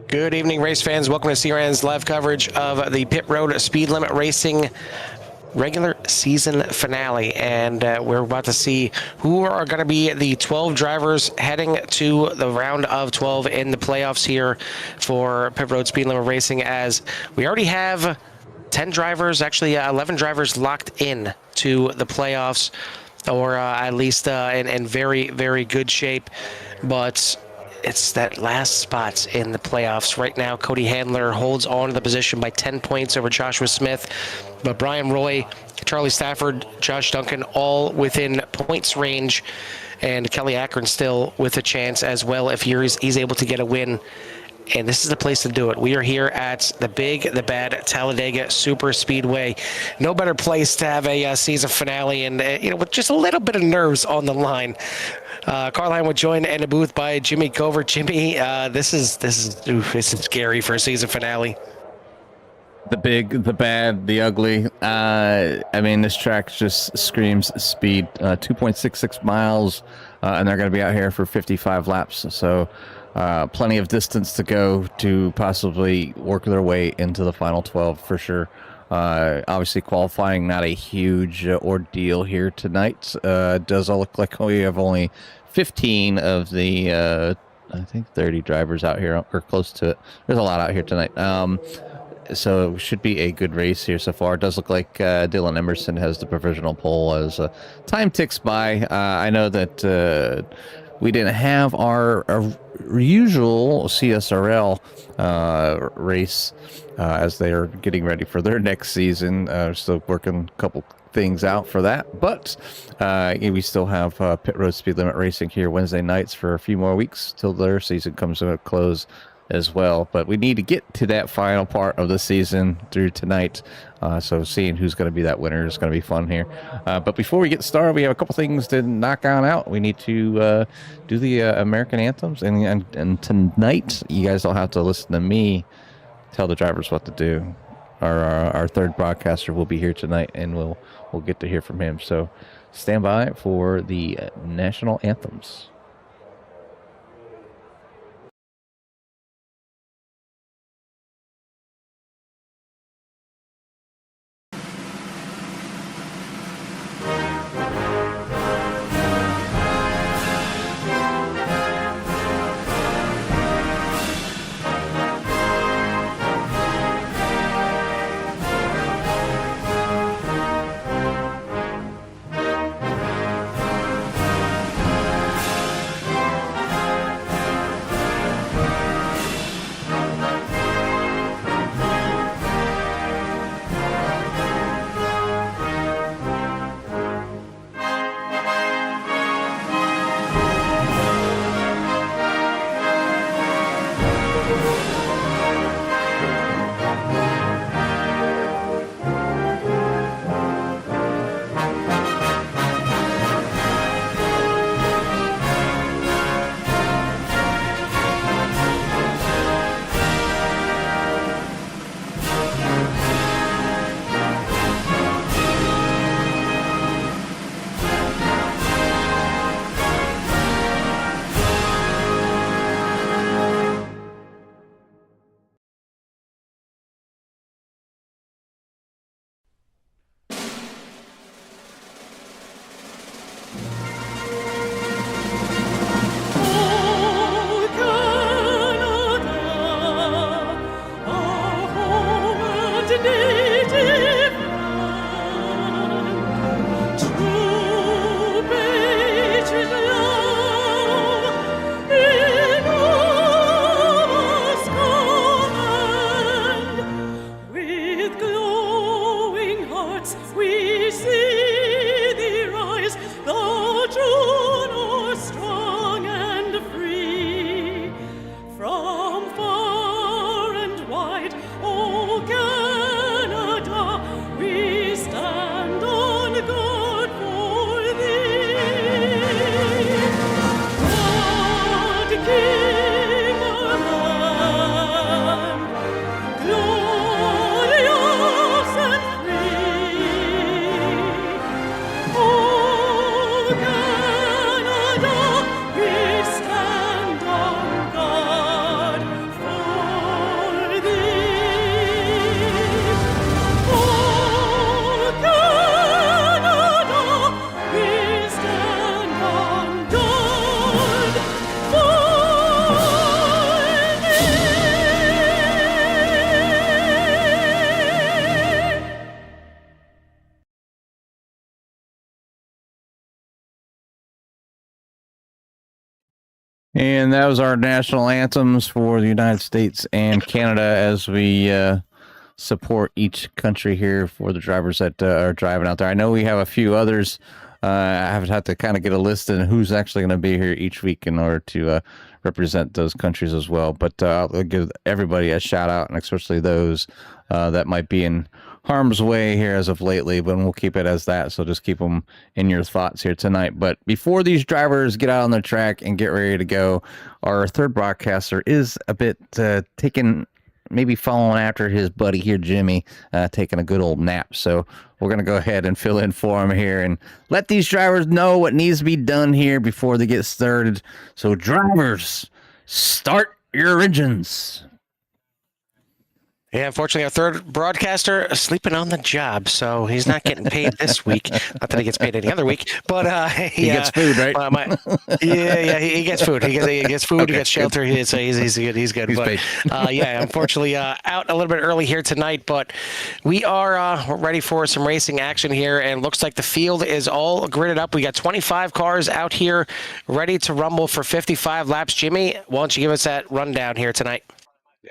Good evening, race fans. Welcome to CRN's live coverage of the Pit Road Speed Limit Racing regular season finale. And we're about to see who are going to be the 12 drivers heading to the round of 12 in the playoffs here for Pit Road Speed Limit Racing, as we already have 10 drivers, actually 11 drivers locked in to the playoffs, or at least in very, very good shape. But it's that last spot in the playoffs. Right now, Cody Handler holds on to the position by 10 points over Joshua Smith. But Brian Roy, Charlie Stafford, Josh Duncan, all within points range. And Kelly Akron still with a chance as well if he's able to get a win. And this is the place to do it. We are here at the big, the bad Talladega Super Speedway. No better place to have a season finale, and with just a little bit of nerves on the line. Carline was joined in the booth by Jimmy Cover. Jimmy, this is scary for a season finale. The big, the bad, the ugly. I mean, this track just screams speed. 2.66 miles, and they're going to be out here for 55 laps. So plenty of distance to go to possibly work their way into the final 12 for sure. Obviously, qualifying not a huge ordeal here tonight. Does all look like we have only 15 of the, I think 30 drivers out here, or close to it. There's a lot out here tonight. So it should be a good race here so far. It does look like Dylan Emerson has the provisional pole as time ticks by. I know that we didn't have our usual CSRL race as they are getting ready for their next season. Still working a couple things out for that, but we still have Pit Road Speed Limit Racing here Wednesday nights for a few more weeks till their season comes to a close as well. But we need to get to that final part of the season through tonight, so seeing who's going to be that winner is going to be fun here. But before we get started, we have a couple things to knock on out. We need to do the American anthems, and tonight you guys don't have to listen to me tell the drivers what to do. Our third broadcaster will be here tonight, and we'll get to hear from him. So stand by for the national anthems. And that was our national anthems for the United States and Canada as we support each country here for the drivers that are driving out there. I know we have a few others. I have had to kind of get a list of who's actually going to be here each week in order to represent those countries as well. But I'll give everybody a shout out, and especially those that might be in harm's way here as of lately, but we'll keep it as that. So just keep them in your thoughts here tonight. But before these drivers get out on the track and get ready to go, our third broadcaster is a bit maybe following after his buddy here, Jimmy, taking a good old nap. So we're going to go ahead and fill in for him here and let these drivers know what needs to be done here before they get started. So drivers, start your engines. Yeah, unfortunately, our third broadcaster is sleeping on the job, so he's not getting paid this week. Not that he gets paid any other week, but he gets food, right? He gets food. He gets food. Okay, he gets shelter. He's good. He's good. Paid. Yeah, unfortunately, out a little bit early here tonight, but we are ready for some racing action here, and looks like the field is all gridded up. We got 25 cars out here ready to rumble for 55 laps. Jimmy, why don't you give us that rundown here tonight?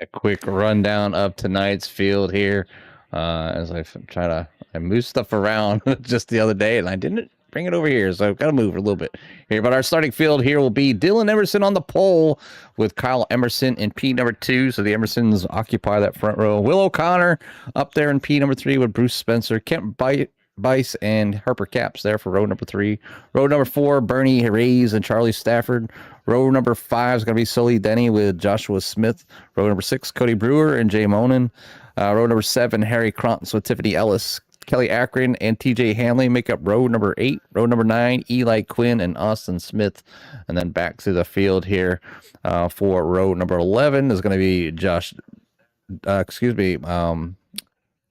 A quick rundown of tonight's field here as I moved stuff around just the other day and I didn't bring it over here, so I've got to move it a little bit here. But our starting field here will be Dylan Emerson on the pole with Kyle Emerson in P number 2, so the Emersons occupy that front row. Will O'Connor up there in P number 3 with Bruce Spencer. Kent Bice and Harper Caps there for row number 3. Row number 4, Bernie Reyes and Charlie Stafford. Row number 5 is going to be Sully Denny with Joshua Smith. Row number 6, Cody Brewer and Jay Monin. Row number 7, Harry Krantz with Tiffany Ellis. Kelly Akron and TJ Hanley make up row number 8. Row number 9, Eli Quinn and Austin Smith. And then back to the field here for row number 11 is going to be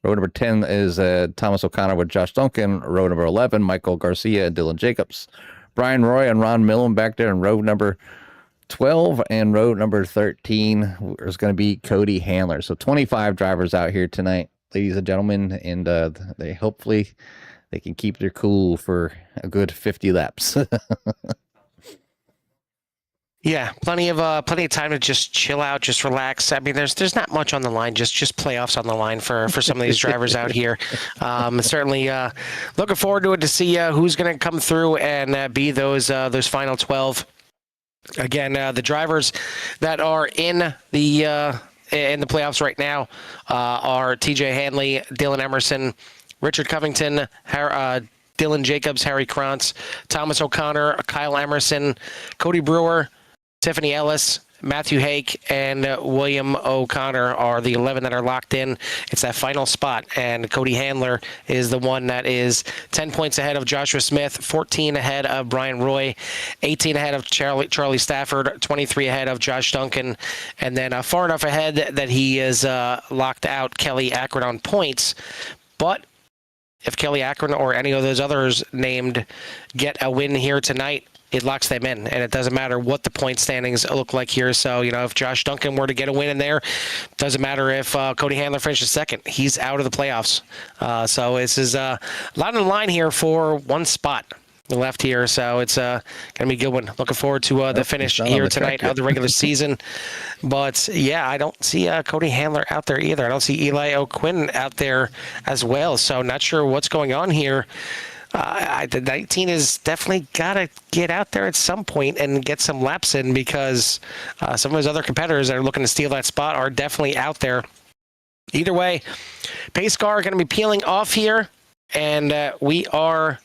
row number 10 is Thomas O'Connor with Josh Duncan. Row number 11, Michael Garcia and Dylan Jacobs. Brian Roy and Ron Millen back there in row number 12, and row number 13 is going to be Cody Handler. So 25 drivers out here tonight, ladies and gentlemen, and they hopefully they can keep their cool for a good 50 laps. Yeah, plenty of time to just chill out, just relax. I mean, there's not much on the line, just playoffs on the line for some of these drivers out here. Certainly looking forward to it to see who's going to come through and be those final 12. Again, the drivers that are in the playoffs right now are TJ Hanley, Dylan Emerson, Richard Covington, Dylan Jacobs, Harry Krantz, Thomas O'Connor, Kyle Emerson, Cody Brewer, Tiffany Ellis, Matthew Hake, and William O'Connor are the 11 that are locked in. It's that final spot, and Cody Handler is the one that is 10 points ahead of Joshua Smith, 14 ahead of Brian Roy, 18 ahead of Charlie Stafford, 23 ahead of Josh Duncan, and then far enough ahead that he is locked out Kelly Akron on points. But if Kelly Akron or any of those others named get a win here tonight, it locks them in, and it doesn't matter what the point standings look like here. So, if Josh Duncan were to get a win in there, doesn't matter if Cody Handler finishes second. He's out of the playoffs. So this is a lot on the line here for one spot left here. So it's going to be a good one. Looking forward to the finish here tonight of the regular season. But, yeah, I don't see Cody Handler out there either. I don't see Eli O'Quinn out there as well. So not sure what's going on here. The 19 is definitely got to get out there at some point and get some laps in, because some of his other competitors that are looking to steal that spot are definitely out there. Either way, pace car are going to be peeling off here, and we are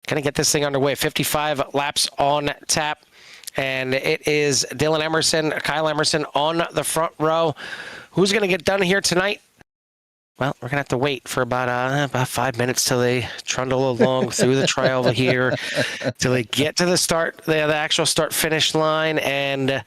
going to get this thing underway. 55 laps on tap, and it is Dylan Emerson, Kyle Emerson on the front row. Who's going to get done here tonight? Well, we're going to have to wait for about 5 minutes till they trundle along through the trial here, till they get to the start, the actual start-finish line, and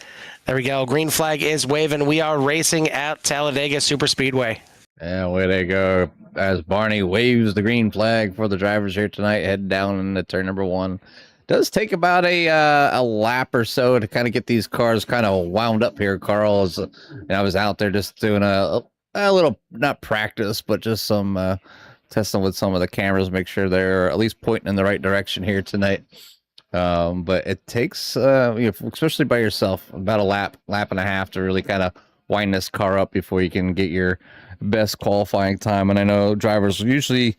there we go. Green flag is waving. We are racing at Talladega Super Speedway. Yeah, way they go. As Barney waves the green flag for the drivers here tonight, heading down into turn number 1. Does take about a lap or so to kind of get these cars kind of wound up here, Carl. I was out there just doing a little, not practice, but just some testing with some of the cameras, make sure they're at least pointing in the right direction here tonight. But it takes, especially by yourself, about a lap and a half to really kind of wind this car up before you can get your best qualifying time. And I know drivers usually,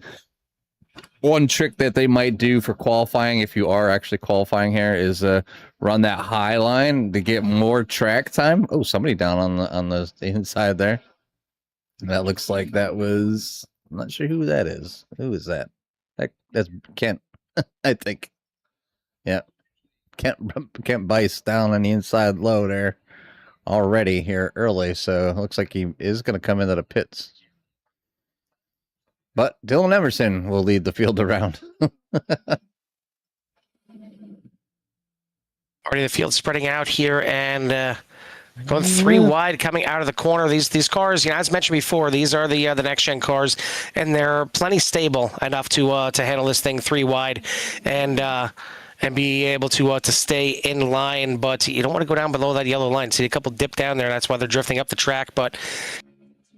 one trick that they might do for qualifying, if you are actually qualifying here, is run that high line to get more track time. Oh, somebody down on the inside there. That looks like that was, I'm not sure who that is. Who is that? That's Kent, I think. Yeah. Kent Bice down on the inside low there already here early. So it looks like he is going to come into the pits. But Dylan Emerson will lead the field around. Already the field spreading out here and going 3 wide coming out of the corner. These cars, as mentioned before, these are the next gen cars, and they're plenty stable enough to handle this thing 3 wide and be able to stay in line. But you don't want to go down below that yellow line. See a couple dip down there. That's why they're drifting up the track. But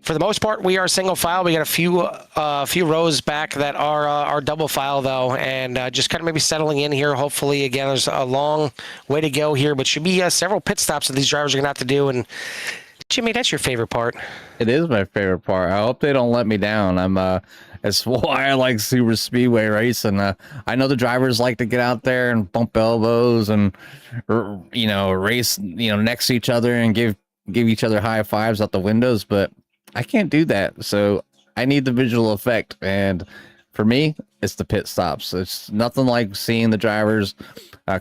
for the most part, we are single file. We got a few rows back that are double file though, and just kind of maybe settling in here. Hopefully, again, there's a long way to go here, but should be several pit stops that these drivers are gonna have to do. And Jimmy, that's your favorite part. It is my favorite part. I hope they don't let me down. That's why I like Super Speedway racing. I know the drivers like to get out there and bump elbows and race next to each other and give each other high fives out the windows, but I can't do that. So I need the visual effect. And for me, it's the pit stops. It's nothing like seeing the drivers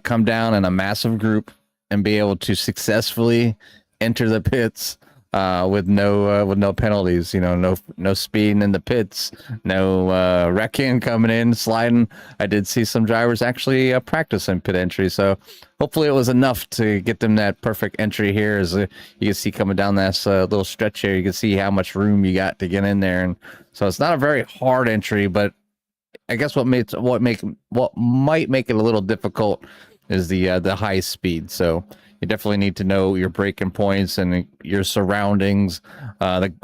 come down in a massive group and be able to successfully enter the pits with no penalties. No speeding in the pits, no wrecking coming in, sliding. I did see some drivers actually practice in pit entry, so hopefully it was enough to get them that perfect entry here. As you can see coming down this little stretch here, you can see how much room you got to get in there, and so it's not a very hard entry, but I guess what might make it a little difficult is the high speed. So you definitely need to know your braking points and your surroundings,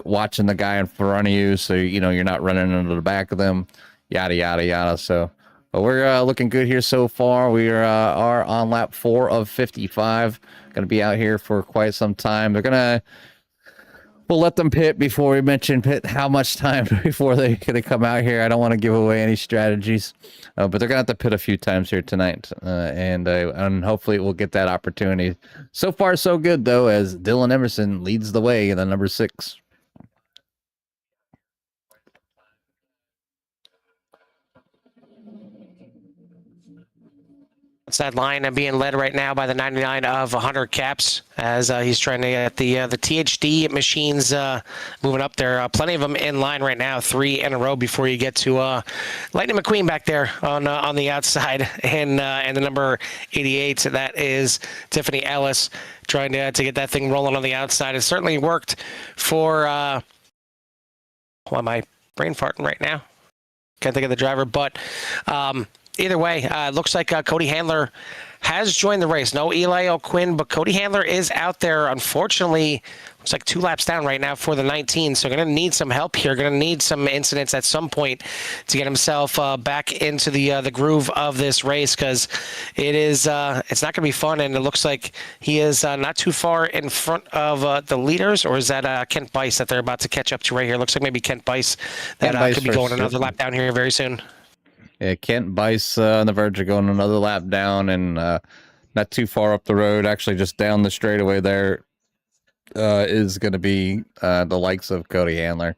watching the guy in front of you, so you're not running into the back of them, yada yada yada. So, but we're looking good here so far. We are on lap 4 of 55. Going to be out here for quite some time. We'll let them pit before we mention how much time before they're going to come out here. I don't want to give away any strategies, but they're going to have to pit a few times here tonight, and hopefully we'll get that opportunity. So far, so good, though, as Dylan Emerson leads the way in the number 6. It's that line being led right now by the 99 of 100 Caps as he's trying to get the THD machines moving up there. Plenty of them in line right now, 3 in a row before you get to Lightning McQueen back there on the outside, and the number 88. That is Tiffany Ellis trying to get that thing rolling on the outside. It certainly worked for. Why am I brain farting right now? Can't think of the driver, but. Either way, it looks like Cody Handler has joined the race. No Eli O'Quinn, but Cody Handler is out there. Unfortunately, looks like 2 laps down right now for the 19. So going to need some help here. Going to need some incidents at some point to get himself back into the groove of this race, because it's not going to be fun. And it looks like he is not too far in front of the leaders, or is that Kent Bice that they're about to catch up to right here? Looks like maybe Kent Bice that could be going another lap down here very soon. Yeah, Kent Bice on the verge of going another lap down, and not too far up the road, actually just down the straightaway there, is going to be the likes of Cody Handler,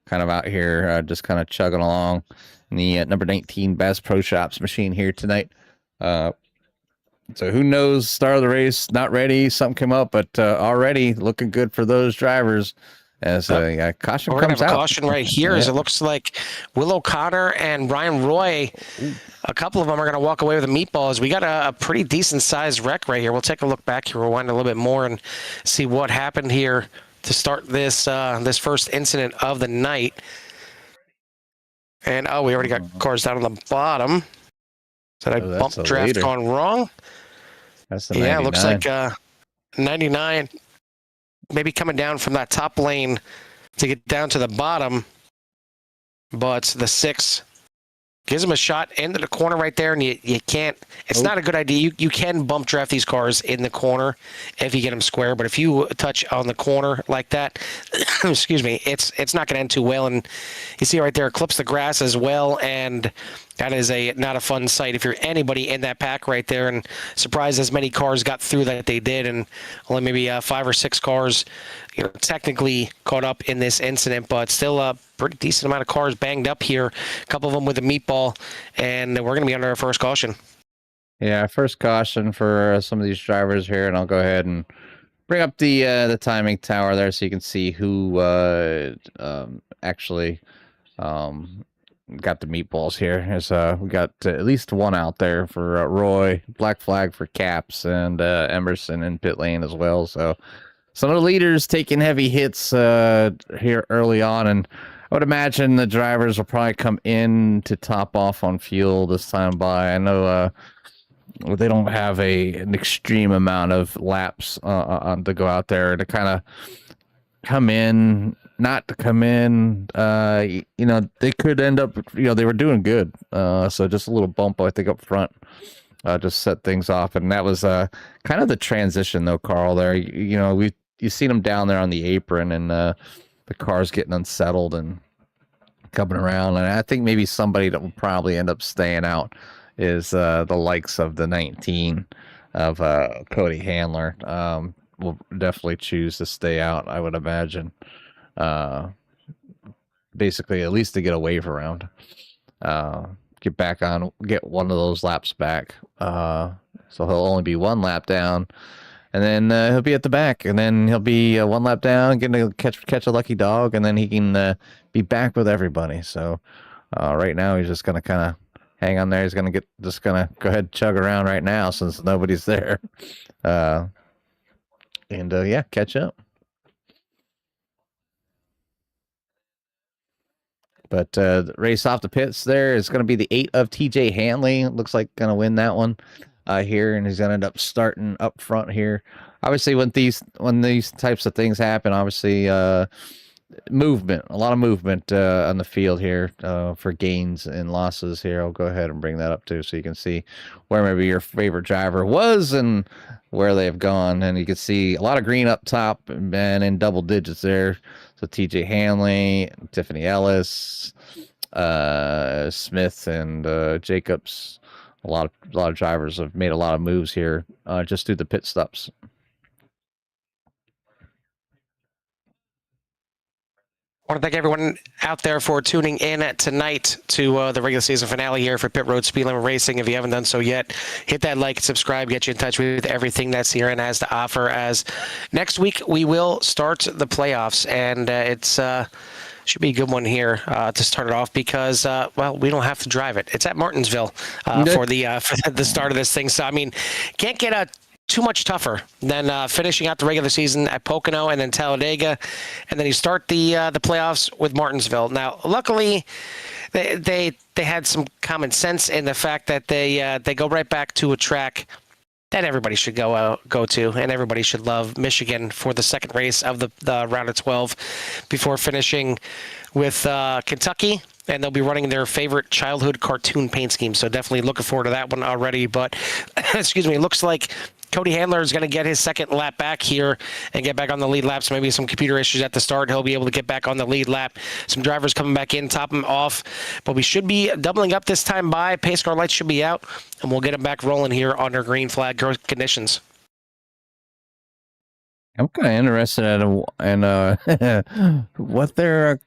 kind of out here, just kind of chugging along in the number 19 Bass Pro Shops machine here tonight. So who knows, start of the race, not ready, something came up, but already looking good for those drivers. As a caution We're comes gonna have out. a caution right here, as it looks like Will O'Connor and Ryan Roy, a couple of them are going to walk away with a meatball, as we got a pretty decent sized wreck right here. We'll take a look back here, rewind a little bit more and see what happened here to start this this first incident of the night. And we already got cars down on the bottom. So that bump draft gone wrong. That's the 99. Yeah, it looks like 99 maybe coming down from that top lane to get down to the bottom, but the 6 gives him a shot into the corner right there, and you can't. It's not a good idea. You can bump draft these cars in the corner if you get them square, but if you touch on the corner like that, excuse me, it's not going to end too well. And you see right there, it clips the grass as well, and that is not a fun sight if you're anybody in that pack right there. And surprised as many cars got through that they did, and only maybe 5 or 6 cars, technically caught up in this incident, but still a pretty decent amount of cars banged up here. A couple of them with a meatball, and we're going to be under our first caution. Yeah, first caution for some of these drivers here, and I'll go ahead and bring up the timing tower there so you can see who actually got the meatballs here. There's we got at least one out there for Roy, black flag for Caps, and Emerson in pit lane as well. So some of the leaders taking heavy hits here early on, and I would imagine the drivers will probably come in to top off on fuel this time by. I know they don't have an extreme amount of laps to go out there to kind of come in, not to come in. They could end up, they were doing good. So just a little bump, I think, up front just set things off. And that was kind of the transition, though, Carl, there. You've seen them down there on the apron, and the car's getting unsettled and coming around. And I think maybe somebody that will probably end up staying out is the likes of the 19 of Cody Handler. Will definitely choose to stay out, I would imagine. Basically, at least to get a wave around. Get back on, get one of those laps back. So he'll only be 1 lap down. And then he'll be at the back, and then he'll be 1 lap down, getting to catch a lucky dog, and then he can be back with everybody. So right now he's just gonna kind of hang on there. He's gonna go ahead and chug around right now since nobody's there, yeah, catch up. But the race off the pits there is going to be the 8 of TJ Hanley. Looks like going to win that one here, and he's going to end up starting up front here. Obviously, when these types of things happen, obviously movement, a lot of movement on the field here for gains and losses here. I'll go ahead and bring that up too, so you can see where maybe your favorite driver was and where they have gone. And you can see a lot of green up top and in double digits there. So TJ Hanley, Tiffany Ellis, Smith, and Jacobs. A lot of drivers have made a lot of moves here just through the pit stops. I want to thank everyone out there for tuning in tonight to the regular season finale here for Pit Road Speed Limit Racing. If you haven't done so yet, hit that like, subscribe, get you in touch with everything that CRN has to offer. As next week we will start the playoffs, and it's should be a good one here to start it off because we don't have to drive it. It's at Martinsville for the start of this thing. So I mean, can't get too much tougher than finishing out the regular season at Pocono and then Talladega, and then you start the playoffs with Martinsville. Now, luckily, they had some common sense in the fact that they go right back to a track that everybody should go to, and everybody should love, Michigan, for the second race of the round of 12 before finishing with Kentucky. And they'll be running their favorite childhood cartoon paint scheme. So definitely looking forward to that one already. But, excuse me, it looks like Cody Handler is going to get his second lap back here and get back on the lead lap. So maybe some computer issues at the start. He'll be able to get back on the lead lap. Some drivers coming back in, top him off. But we should be doubling up this time by. Pace car lights should be out, and we'll get him back rolling here under green flag conditions. I'm kind of interested in what their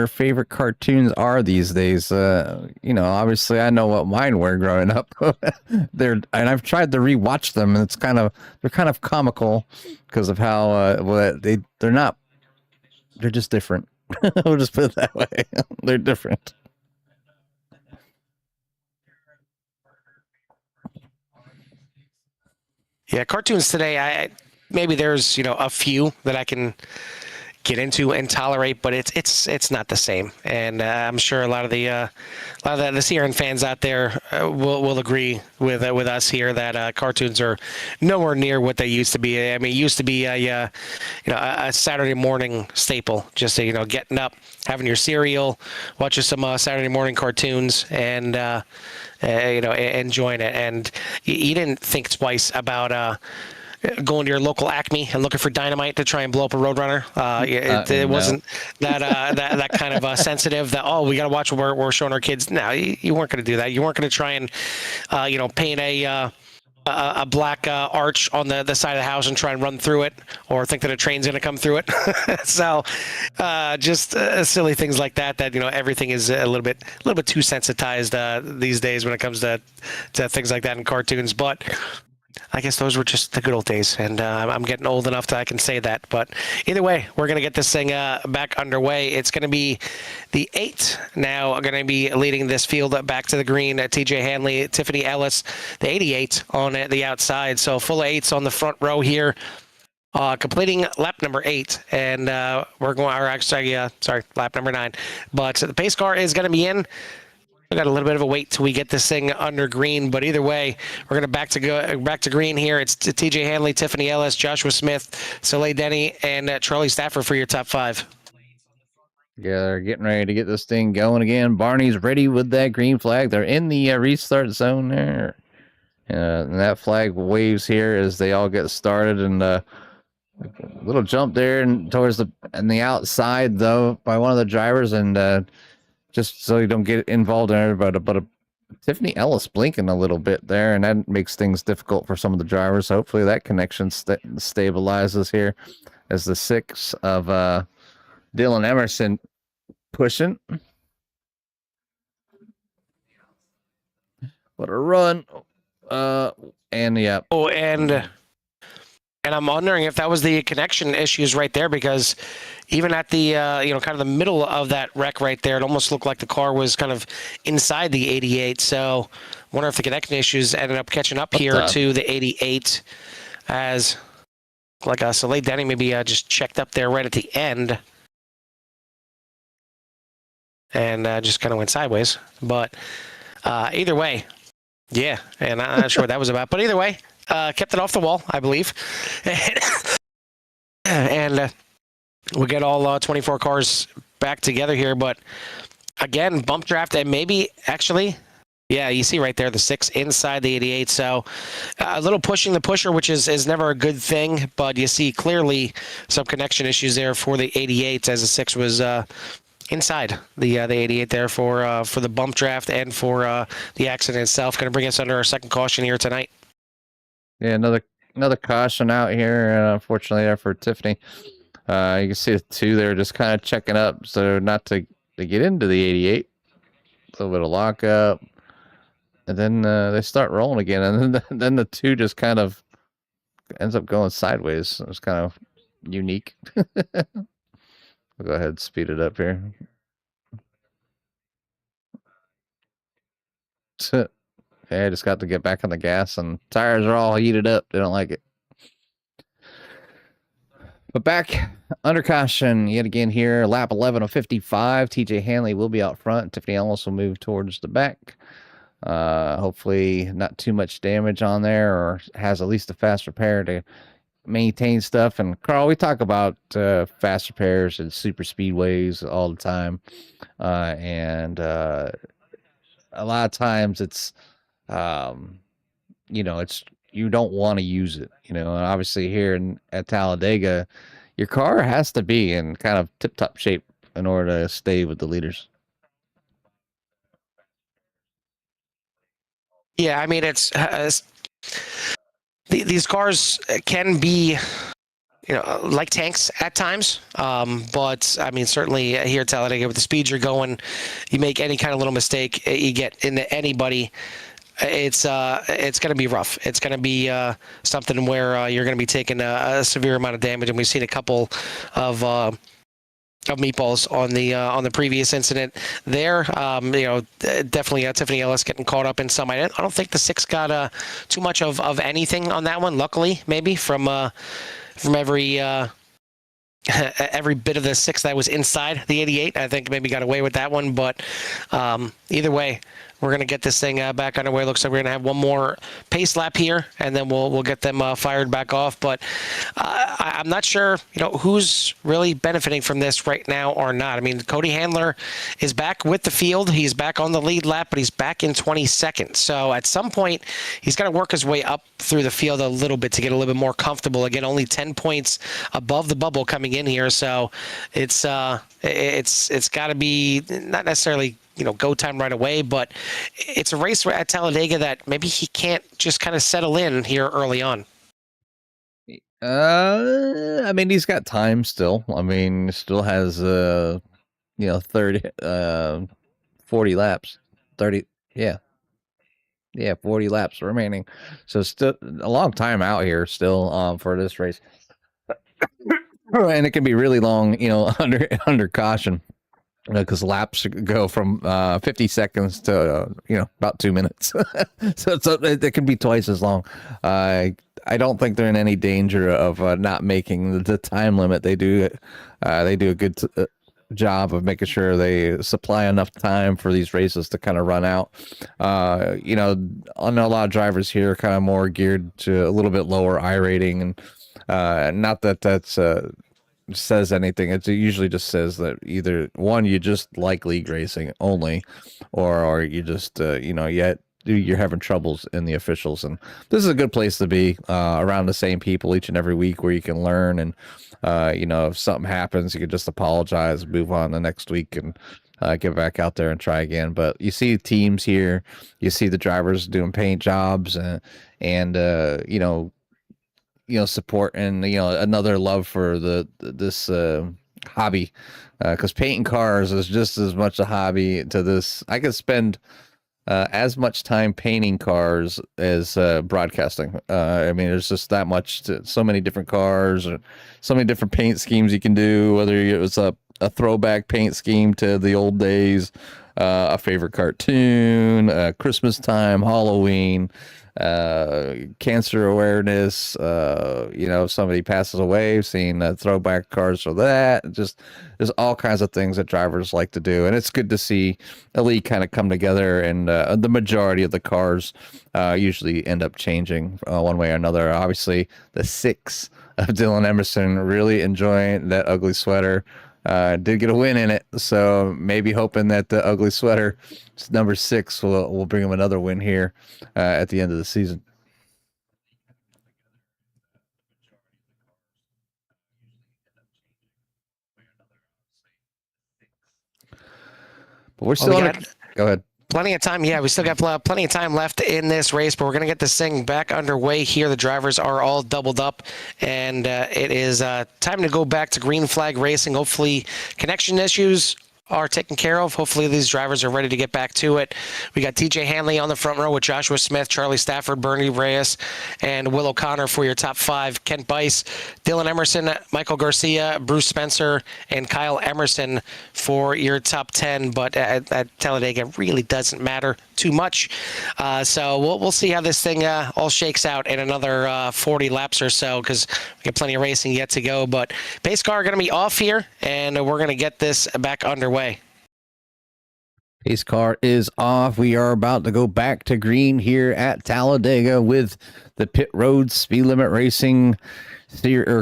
favorite cartoons are these days. Obviously I know what mine were growing up. And I've tried to rewatch them, and they're kind of comical because of how they're just different. We'll just put it that way. They're different. Yeah, cartoons today, maybe there's a few that I can get into and tolerate, but it's not the same. And I'm sure a lot of the CRN fans out there will agree with us here that cartoons are nowhere near what they used to be. I mean, it used to be a Saturday morning staple, just getting up, having your cereal, watching some Saturday morning cartoons, and enjoying it. And you didn't think twice about going to your local Acme and looking for dynamite to try and blow up a Roadrunner. It wasn't that kind of sensitive that, oh, we got to watch what we're showing our kids. No, you weren't going to do that. You weren't going to try and paint a black arch on the side of the house and try and run through it, or think that a train's going to come through it. So just silly things like that everything is a little bit too sensitized these days when it comes to things like that in cartoons. But I guess those were just the good old days, and I'm getting old enough that I can say that. But either way, we're going to get this thing back underway. It's going to be the 8 now going to be leading this field back to the green. TJ Hanley, Tiffany Ellis, the 88 on the outside. So full of 8s on the front row here, completing lap number 8. And we're going, lap number 9. But the pace car is going to be in. We got a little bit of a wait till we get this thing under green, but either way, we're going to back to green here. It's TJ Hanley, Tiffany Ellis, Joshua Smith, Soleil Denny, and Charlie Stafford for your top 5. Yeah, they're getting ready to get this thing going again. Barney's ready with that green flag. They're in the restart zone there. And that flag waves here as they all get started. And a little jump there and towards the outside, though, by one of the drivers. And just so you don't get involved in everybody, but Tiffany Ellis blinking a little bit there, and that makes things difficult for some of the drivers. Hopefully that connection stabilizes here as the 6 of Dylan Emerson pushing. What a run. And yeah. Oh, and I'm wondering if that was the connection issues right there, because even at the kind of the middle of that wreck right there, it almost looked like the car was kind of inside the 88. So I wonder if the connection issues ended up catching up here to the 88, as like Soleil Denny maybe just checked up there right at the end and just kind of went sideways. But either way, yeah, and I'm not sure what that was about. But either way, kept it off the wall, I believe. And we'll get all 24 cars back together here. But again, bump draft, and maybe actually, yeah, you see right there the 6 inside the 88. So a little pushing the pusher, which is never a good thing. But you see clearly some connection issues there for the 88, as the 6 was inside the 88 there for the bump draft and for the accident itself. Going to bring us under our second caution here tonight. Yeah, another caution out here, unfortunately, there for Tiffany. You can see the 2 there just kind of checking up, so not to get into the 88. A little bit of lockup, and then they start rolling again, and then the 2 just kind of ends up going sideways. It's kind of unique. We'll go ahead and speed it up here. Yeah, I just got to get back on the gas, and tires are all heated up. They don't like it. But back under caution yet again here. Lap 11 of 55. TJ Hanley will be out front. Tiffany Ellis will move towards the back. Hopefully not too much damage on there, or has at least a fast repair to maintain stuff. And Carl, we talk about fast repairs and super speedways all the time. And a lot of times it's, it's, you don't want to use it, and obviously here at Talladega, your car has to be in kind of tip-top shape in order to stay with the leaders. Yeah, I mean, it's these cars can be, like tanks at times. But I mean, certainly here at Talladega, with the speed you're going, you make any kind of little mistake, you get into anybody. It's going to be rough. It's going to be something where you're going to be taking a severe amount of damage, and we've seen a couple of meatballs on the previous incident there. Definitely Tiffany Ellis getting caught up in some. I don't think the 6 got too much of anything on that one. Luckily, maybe from every every bit of the 6 that was inside the 88. I think maybe got away with that one, but either way, we're going to get this thing back underway. Looks like we're going to have one more pace lap here, and then we'll get them fired back off. But I'm not sure, who's really benefiting from this right now or not. I mean, Cody Handler is back with the field. He's back on the lead lap, but he's back in 22nd. So at some point, he's got to work his way up through the field a little bit to get a little bit more comfortable. Again, only 10 points above the bubble coming in here, so it's got to be not necessarily go time right away, but it's a race at Talladega that maybe he can't just kind of settle in here early on. I mean, he's got time still. I mean, still has 40 laps. 30, yeah. Yeah, 40 laps remaining. So still a long time out here still for this race. And it can be really long, under caution. Because laps go from 50 seconds to about 2 minutes, so it can be twice as long. I don't think they're in any danger of not making the time limit. They do a good job of making sure they supply enough time for these races to kind of run out. I know a lot of drivers here are kind of more geared to a little bit lower I rating, and not that that's says anything. It usually just says that either one, you just like league racing only, or you just you're having troubles in the officials. And this is a good place to be, around the same people each and every week, where you can learn, and if something happens, you can just apologize, move on the next week, and get back out there and try again. But you see teams here, you see the drivers doing paint jobs, and support, and another love for this hobby, because painting cars is just as much a hobby to this. I could spend as much time painting cars as broadcasting. I mean, there's just that much so many different cars, or so many different paint schemes you can do, whether it was a throwback paint scheme to the old days, a favorite cartoon, Christmas time, Halloween, cancer awareness, if somebody passes away, seeing throwback cars for that. Just there's all kinds of things that drivers like to do, and it's good to see a league kind of come together. And the majority of the cars usually end up changing one way or another. Obviously, the 6 of Dylan Emerson, really enjoying that ugly sweater. Did get a win in it, so maybe hoping that the ugly sweater, number 6, will bring him another win here at the end of the season. But we're still go ahead. Plenty of time. Yeah, we still got plenty of time left in this race, but we're going to get this thing back underway here. The drivers are all doubled up, and it is time to go back to green flag racing. Hopefully, connection issues are taken care of. Hopefully these drivers are ready to get back to it. We got TJ Hanley on the front row with Joshua Smith, Charlie Stafford, Bernie Reyes, and Will O'Connor for your top 5. Kent Bice, Dylan Emerson, Michael Garcia, Bruce Spencer, and Kyle Emerson for your top 10. But at Talladega, really doesn't matter too much. So we'll see how this thing all shakes out in another 40 laps or so, because we got plenty of racing yet to go. But pace car are going to be off here, and we're going to get this back underway. Pace car is off. We are about to go back to green here at Talladega with the Pit Road Speed Limit Racing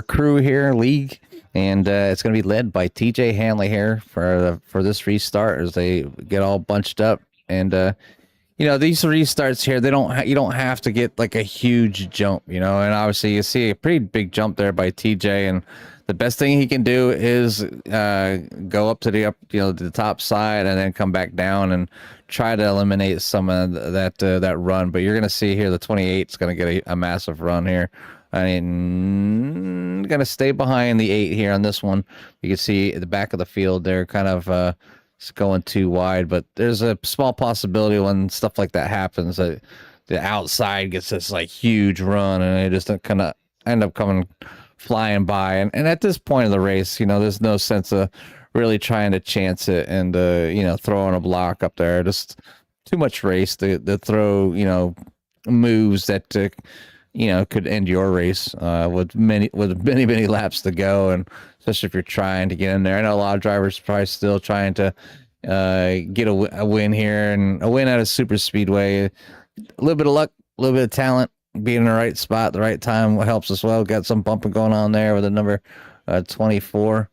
crew here, league. And it's going to be led by TJ Hanley here for this restart as they get all bunched up. And these restarts here, you don't have to get like a huge jump, and obviously you see a pretty big jump there by TJ, and the best thing he can do is go up to the top side and then come back down and try to eliminate some of that run. But you're going to see here the 28 is going to get a massive run here. I mean, going to stay behind the 8 here on this one. You can see at the back of the field they're kind of going too wide, but there's a small possibility when stuff like that happens that the outside gets this like huge run, and it just kind of end up coming flying by. And at this point of the race, there's no sense of really trying to chance it and throwing a block up there. Just too much race to throw moves that could end your race with many laps to go. And especially if you're trying to get in there. I know a lot of drivers are probably still trying to get a win here, and a win at a super speedway. A little bit of luck, a little bit of talent, being in the right spot, the right time helps as well. Got some bumping going on there with the number 24.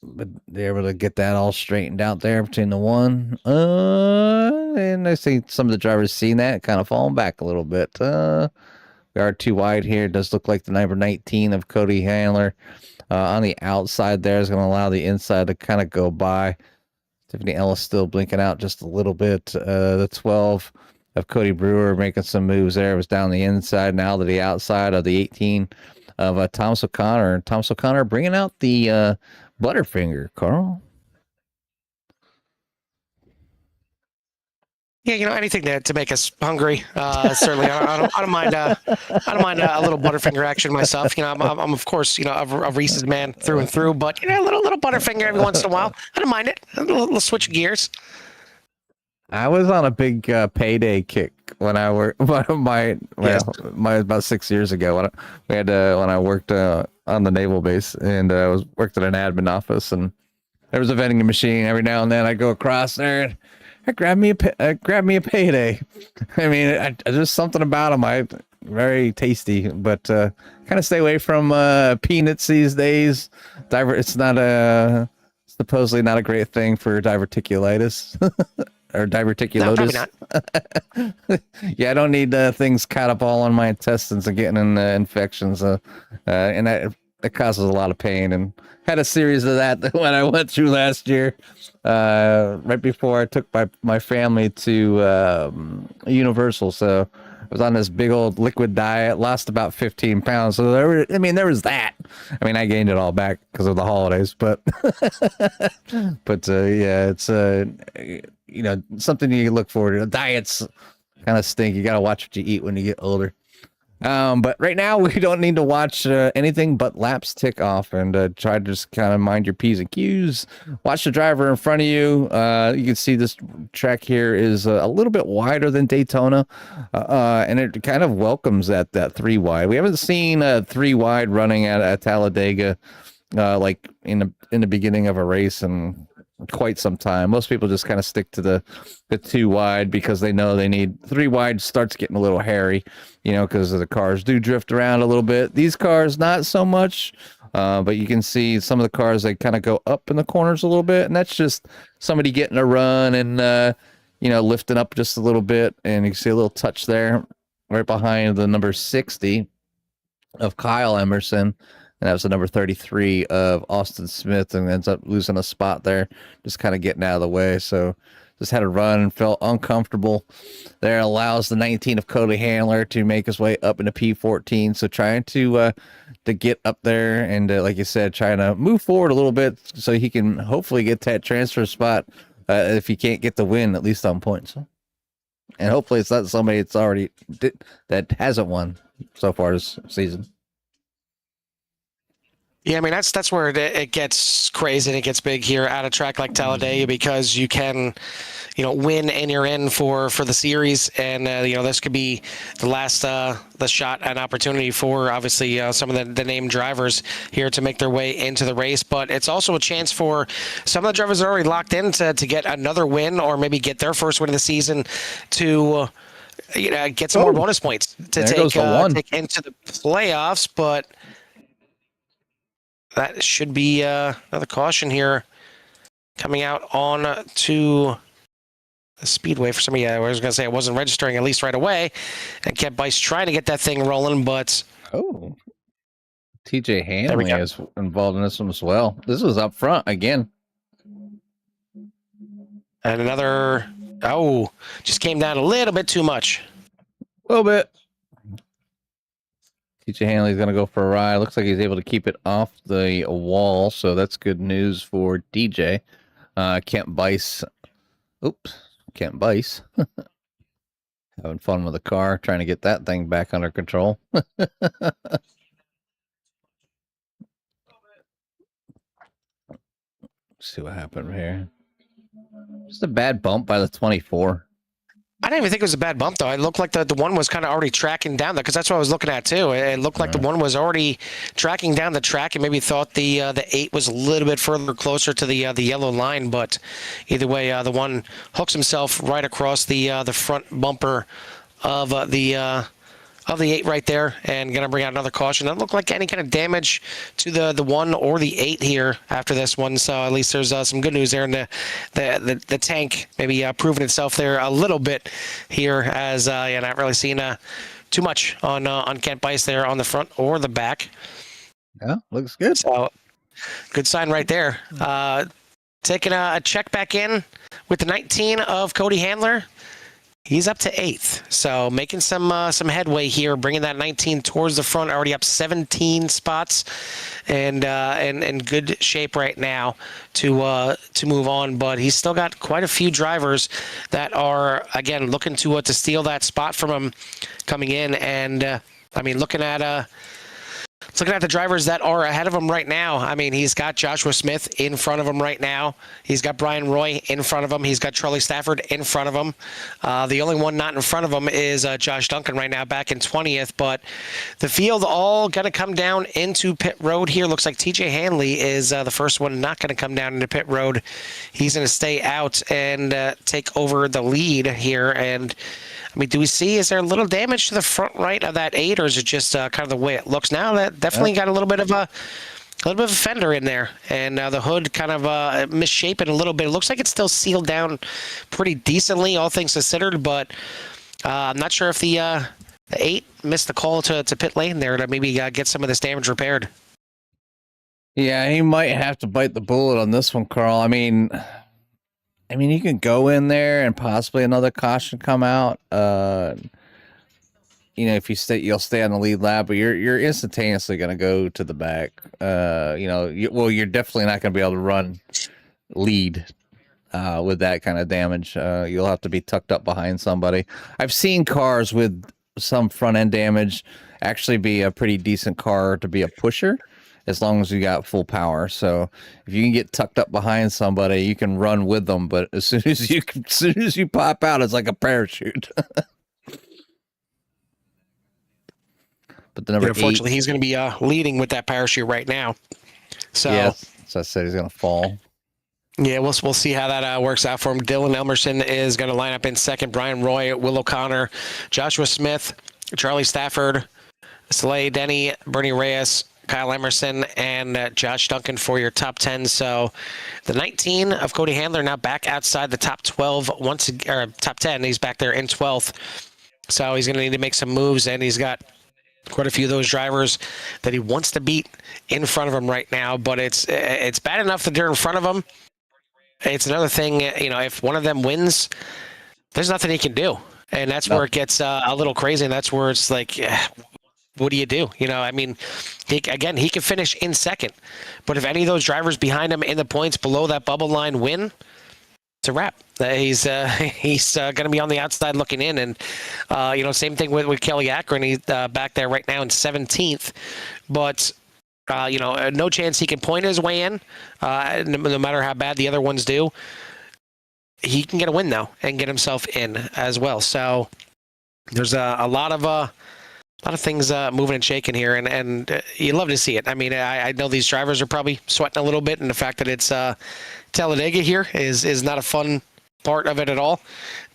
But they're able to get that all straightened out there between the one. And I see some of the drivers seeing that, kind of falling back a little bit. We are too wide here. It does look like the number 19 of Cody Handler on the outside there is going to allow the inside to kind of go by. Tiffany Ellis still blinking out just a little bit. The 12 of Cody Brewer making some moves there. It was down the inside, now to the outside of the 18 of Thomas O'Connor. Thomas O'Connor bringing out the Butterfinger, Carl. Yeah, anything to make us hungry. Certainly, I don't mind. I don't mind a little Butterfinger action myself. I'm of course, a Reese's man through and through. But a little Butterfinger every once in a while, I don't mind it. A little switch gears. I was on a big payday kick when I worked. My about 6 years ago when I worked on the naval base, and I worked at an admin office, and there was a vending machine. Every now and then I go across there and I grab me a payday. I mean, there's something about them. Very tasty, but kind of stay away from peanuts these days. It's supposedly not a great thing for diverticulitis. Or diverticulosis. No, probably not. Yeah, I don't need things caught up all on my intestines and getting in infections. And that causes a lot of pain. And had a series of that when I went through last year, right before I took my family to Universal. So I was on this big old liquid diet, lost about 15 pounds. So there was that. I mean, I gained it all back because of the holidays, but yeah, it's something you look forward to. Diets kind of stink. You got to watch what you eat when you get older. But right now we don't need to watch anything but laps tick off, and try to just kind of mind your P's and Q's. Watch the driver in front of you. You can see this track here is a little bit wider than Daytona, and it kind of welcomes that 3 wide. We haven't seen a 3 wide running at Talladega like in the beginning of a race and quite some time. Most people just kind of stick to the 2 wide because they know they need 3 wide. Starts getting a little hairy, because the cars do drift around a little bit. These cars, not so much, but you can see some of the cars, they kind of go up in the corners a little bit, and that's just somebody getting a run and, lifting up just a little bit, and you can see a little touch there right behind the number 60 of Kyle Emerson. And that was the number 33 of Austin Smith, and ends up losing a spot there, just kind of getting out of the way. So just had a run and felt uncomfortable. There allows the 19 of Cody Handler to make his way up into P14. So trying to get up there and, like you said, trying to move forward a little bit so he can hopefully get that transfer spot if he can't get the win, at least on points. And hopefully it's not somebody that hasn't won so far this season. Yeah, I mean that's where it gets crazy and it gets big here at a track like Talladega, because you can, win and you're in for the series, and this could be the last the shot and opportunity for obviously some of the named drivers here to make their way into the race. But it's also a chance for some of the drivers that are already locked in to get another win, or maybe get their first win of the season to get some more bonus points to take into the playoffs. But that should be another caution here coming out on to the Speedway. For somebody, I was going to say it wasn't registering at least right away, and kept Bice trying to get that thing rolling, but... Oh, TJ Hanley is involved in this one as well. This was up front again. And another... Oh, just came down a little bit too much. A little bit. TJ Hanley's going to go for a ride. Looks like he's able to keep it off the wall, so that's good news for DJ. Kent Bice. Oops. Kent Bice. Having fun with the car, trying to get that thing back under control. See what happened here. Just a bad bump by the 24. I didn't even think it was a bad bump, though. It looked like the one was kind of already tracking down there, because that's what I was looking at, too. It looked like the one was already tracking down the track, and maybe thought the 8 was a little bit further closer to the yellow line. But either way, the one hooks himself right across the front bumper of the 8 right there, and going to bring out another caution. Doesn't look like any kind of damage to the 1 or the 8 here after this one, so at least there's some good news there in the tank, maybe proving itself there a little bit here, as not really seeing too much on Kent Bice there on the front or the back. Yeah, looks good. So good sign right there. Taking a check back in with the 19 of Cody Handler. He's up to 8th, so making some headway here, bringing that 19 towards the front, already up 17 spots, and in good shape right now to move on. But he's still got quite a few drivers that are, again, looking to steal that spot from him coming in. And I mean, looking at the drivers that are ahead of him right now, I mean, he's got Joshua Smith in front of him right now. He's got Brian Roy in front of him. He's got Charlie Stafford in front of him. The only one not in front of him is Josh Duncan right now, back in 20th. But the field all going to come down into pit road here. Looks like TJ Hanley is the first one not going to come down into pit road. He's going to stay out and take over the lead here. And I mean, do we see, is there a little damage to the front right of that 8, or is it just kind of the way it looks now? That definitely got a little bit of a fender in there, and the hood kind of misshapen a little bit. It looks like it's still sealed down pretty decently, all things considered, but I'm not sure if the 8 missed the call to pit lane there to maybe get some of this damage repaired. Yeah, he might have to bite the bullet on this one, Carl. I mean, you can go in there and possibly another caution come out. If you stay, you'll stay on the lead lap, but you're instantaneously going to go to the back. You're definitely not going to be able to run lead with that kind of damage. You'll have to be tucked up behind somebody. I've seen cars with some front end damage actually be a pretty decent car to be a pusher, as long as you got full power. So if you can get tucked up behind somebody, you can run with them. But as soon as you pop out, it's like a parachute. But the number unfortunately, 8, he's going to be leading with that parachute right now. So yeah, so I said he's going to fall. Yeah, we'll see how that works out for him. Dylan Elmerson is going to line up in second. Brian Roy, Will O'Connor, Joshua Smith, Charlie Stafford, Slay Denny, Bernie Reyes, Kyle Emerson, and Josh Duncan for your top 10. So the 19 of Cody Handler now back outside the top 12 or top 10. He's back there in 12th. So he's going to need to make some moves, and he's got quite a few of those drivers that he wants to beat in front of him right now. But it's bad enough that they're in front of him. It's another thing, if one of them wins, there's nothing he can do. And that's where it gets a little crazy. And that's where it's like, what do you do? I mean, he can finish in second. But if any of those drivers behind him in the points below that bubble line win, it's a wrap. He's going to be on the outside looking in. And, same thing with Kelly Akron. He's back there right now in 17th. But no chance he can point his way in, no matter how bad the other ones do. He can get a win, though, and get himself in as well. So there's a lot of things moving and shaking here, and you love to see it. I mean, I know these drivers are probably sweating a little bit, and the fact that it's Talladega here is not a fun part of it at all.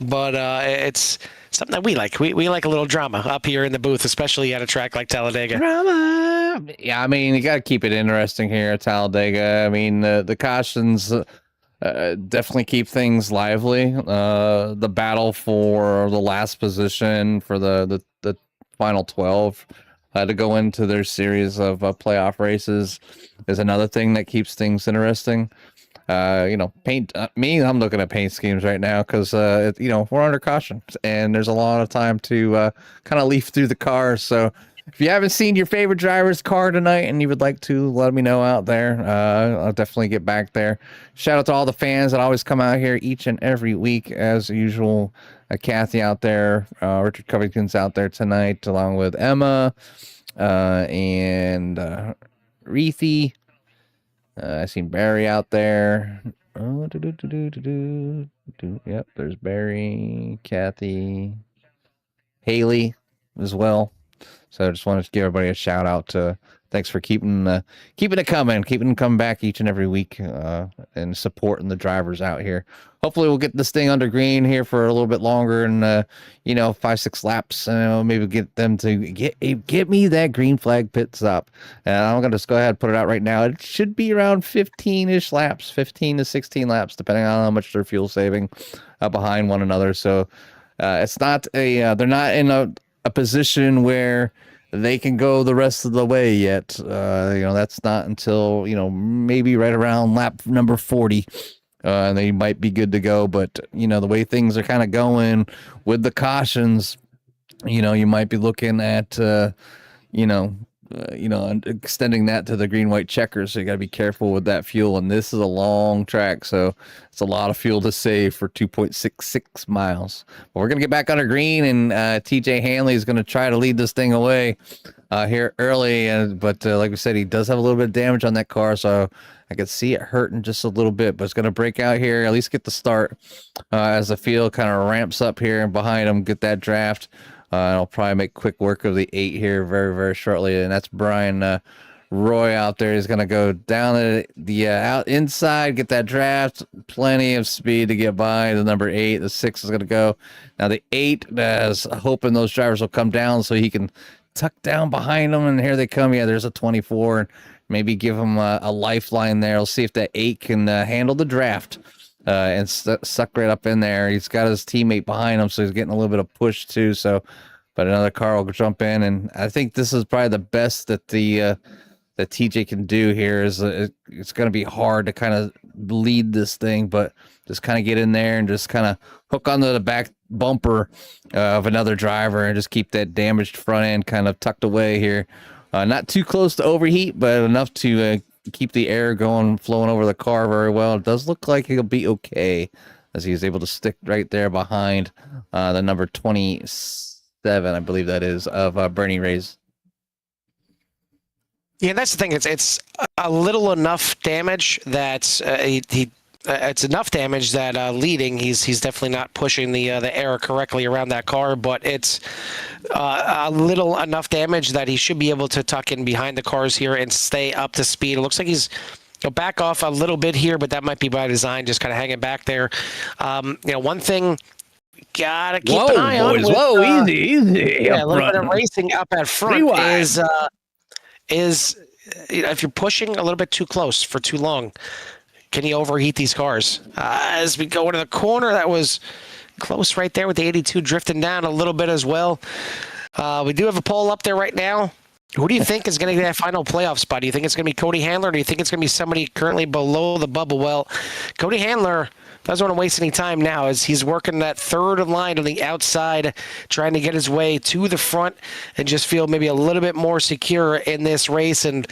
But it's something that we like. We like a little drama up here in the booth, especially at a track like Talladega. Drama. Yeah, I mean, you got to keep it interesting here at Talladega. I mean, the cautions definitely keep things lively. The battle for the last position for the final 12 to go into their series of playoff races is another thing that keeps things interesting. Paint I'm looking at paint schemes right now because we're under caution and there's a lot of time to kind of leaf through the cars. So if you haven't seen your favorite driver's car tonight and you would like to, let me know out there. I'll definitely get back there. Shout out to all the fans that always come out here each and every week as usual. Kathy out there, Richard Covington's out there tonight, along with Emma and Reethy. I seen Barry out there. Oh, Yep, there's Barry, Kathy, Haley as well. So I just wanted to give everybody a shout out. Thanks for keeping it coming, keeping them coming back each and every week, and supporting the drivers out here. Hopefully, we'll get this thing under green here for a little bit longer, and 5-6 laps. Maybe get them to get me that green flag pit stop. And I'm gonna just go ahead and put it out right now. It should be around 15-ish laps, 15 to 16 laps, depending on how much they're fuel saving behind one another. So it's not they're not in a position where they can go the rest of the way yet. That's not until, maybe right around lap number 40. They might be good to go, but the way things are kind of going with the cautions, you might be looking at, extending that to the green, white checkers. So you got to be careful with that fuel. And this is a long track, so it's a lot of fuel to save for 2.66 miles. But we're going to get back under green, and TJ Hanley is going to try to lead this thing away here early. But like we said, he does have a little bit of damage on that car, so I could see it hurting just a little bit. But it's going to break out here, at least get the start as the field kind of ramps up here and behind him, get that draft. I'll probably make quick work of the 8 here very, very shortly. And that's Brian Roy out there. He's going to go down the out inside, get that draft. Plenty of speed to get by the number 8. The 6 is going to go. Now the 8 is hoping those drivers will come down so he can tuck down behind them. And here they come. Yeah, there's a 24. And maybe give him a lifeline there. We'll see if that 8 can handle the draft. And suck right up in there. He's got his teammate behind him, so he's getting a little bit of push too. But another car will jump in, and I think this is probably the best that that TJ can do here. It's going to be hard to kind of lead this thing, but just kind of get in there and just kind of hook onto the back bumper of another driver and just keep that damaged front end kind of tucked away here. Not too close to overheat, but enough to keep the air flowing over the car very well. It does look like he'll be okay as he's able to stick right there behind the number 27, I believe that is, of Bernie Reyes. Yeah, that's the thing. It's a little enough damage that it's enough damage that leading, he's definitely not pushing the air correctly around that car, but it's a little enough damage that he should be able to tuck in behind the cars here and stay up to speed. It looks like he'll back off a little bit here, but that might be by design, just kind of hanging back there. One thing gotta keep an eye on. Whoa, easy. Yeah, a little bit of racing up at front is if you're pushing a little bit too close for too long, can he overheat these cars? As we go into the corner, that was close right there with the 82 drifting down a little bit as well. We do have a poll up there right now. Who do you think is going to get that final playoff spot? Do you think it's going to be Cody Handler, or do you think it's going to be somebody currently below the bubble? Well, Cody Handler doesn't want to waste any time now as he's working that third line on the outside, trying to get his way to the front and just feel maybe a little bit more secure in this race. And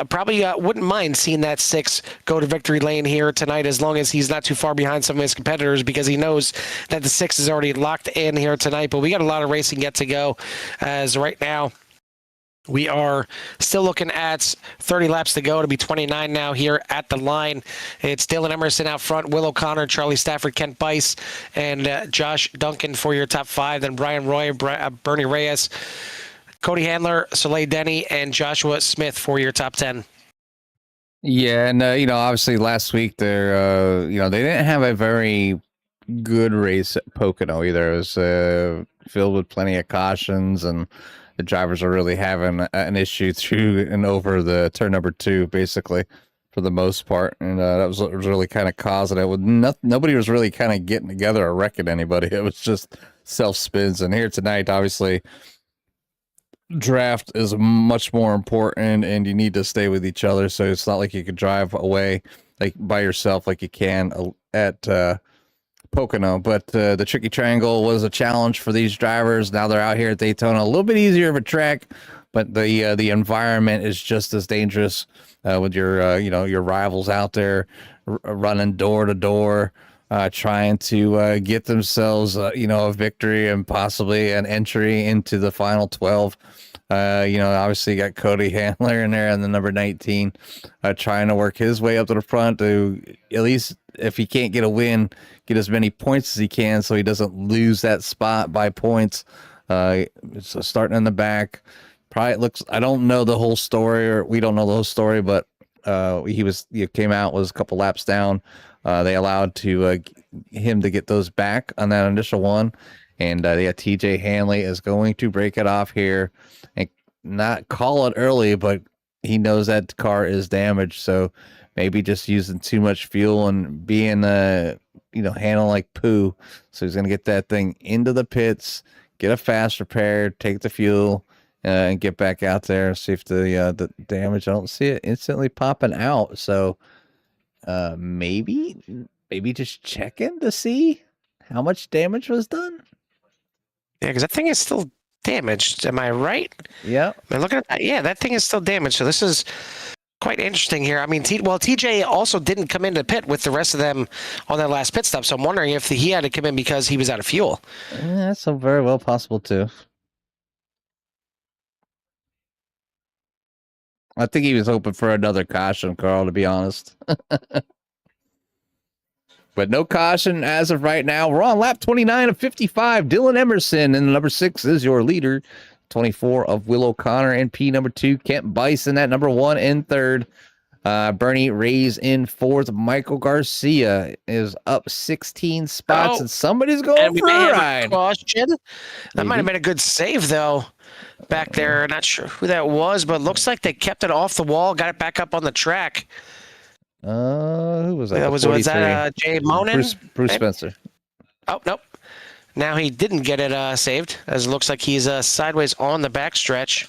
probably wouldn't mind seeing that 6 go to victory lane here tonight, as long as he's not too far behind some of his competitors, because he knows that the 6 is already locked in here tonight. But we got a lot of racing yet to go, as right now we are still looking at 30 laps to go to be 29 now here at the line. It's Dylan Emerson out front, Will O'Connor, Charlie Stafford, Kent Bice, and Josh Duncan for your top 5. Then Brian Roy, Bernie Reyes, Cody Handler, Soleil Denny, and Joshua Smith for your top 10. Yeah, and obviously last week they didn't have a very good race at Pocono either. It was filled with plenty of cautions, and the drivers are really having an issue through and over the turn number 2, basically, for the most part. And that was what was really kind of causing it. Nobody was really kind of getting together or wrecking anybody. It was just self-spins. And here tonight, obviously, draft is much more important, and you need to stay with each other. So it's not like you could drive away like by yourself like you can at Pocono. But the Tricky Triangle was a challenge for these drivers. Now they're out here at Daytona, a little bit easier of a track, but the environment is just as dangerous with your rivals out there running door to door, trying to get themselves a victory and possibly an entry into the final 12. Obviously you got Cody Handler in there and the number 19, trying to work his way up to the front to at least, if he can't get a win, get as many points as he can so he doesn't lose that spot by points. So starting in the back, probably looks, I don't know the whole story, or we don't know the whole story, but he came out, was a couple laps down. They allowed him to get those back on that initial one. And TJ Hanley is going to break it off here and not call it early, but he knows that car is damaged. So maybe just using too much fuel and being, handling like poo. So he's going to get that thing into the pits, get a fast repair, take the fuel, and get back out there, see if the damage, I don't see it instantly popping out. So maybe just checking to see how much damage was done. Yeah, because that thing is still damaged. Am I right? Yeah. I mean, looking at that, yeah, that thing is still damaged. So this is quite interesting here. I mean, TJ also didn't come into pit with the rest of them on that last pit stop. So I'm wondering if he had to come in because he was out of fuel. That's very well possible too. I think he was hoping for another caution, Carl, to be honest. But no caution as of right now. We're on lap 29 of 55. Dylan Emerson in the number 6 is your leader. 24 of Will O'Connor and P number 2. Kent Bison at number 1 and 3rd. Bernie Ray's in 4th. Michael Garcia is up 16 spots, and somebody's going for a ride. Caution. That might have been a good save, though, back there. Not sure who that was, but it looks like they kept it off the wall, got it back up on the track. Who was that? Was that Jay Monin? Bruce Spencer. Oh, nope. Now he didn't get it saved, as it looks like he's sideways on the backstretch.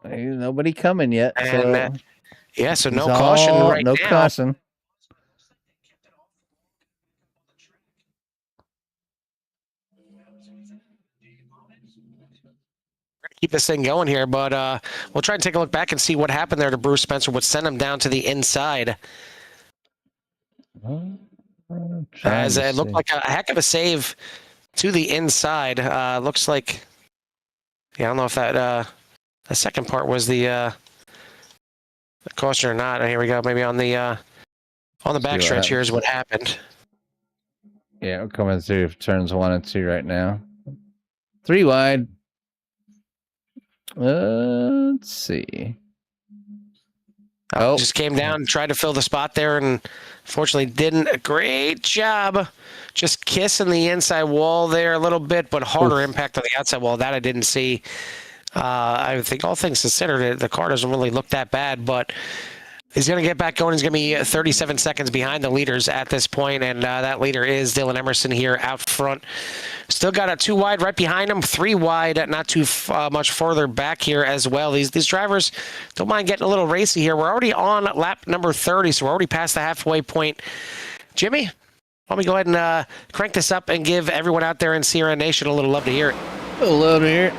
Ain't nobody coming yet. And, so no caution right now. No caution. Keep this thing going here, but we'll try and take a look back and see what happened there to Bruce Spencer, what sent him down to the inside. As it looked like a heck of a save to the inside. Looks like, I don't know if that the second part was the caution or not. Here we go. Maybe on the backstretch. Here's what happened. Yeah, we're coming through turns 1 and 2 right now. 3 wide. Let's see. Just came down and tried to fill the spot there, and fortunately didn't. A great job. Just kissing the inside wall there a little bit, but harder impact on the outside wall. That I didn't see. I think all things considered, the car doesn't really look that bad, but he's going to get back going. He's going to be 37 seconds behind the leaders at this point, and that leader is Dylan Emerson here out front. Still got a 2 wide right behind him, 3 wide, not too much further back here as well. These drivers don't mind getting a little racy here. We're already on lap number 30, so we're already past the halfway point. Jimmy, why don't we go ahead and crank this up and give everyone out there in CRN Nation a little love to hear it. A little love to hear it.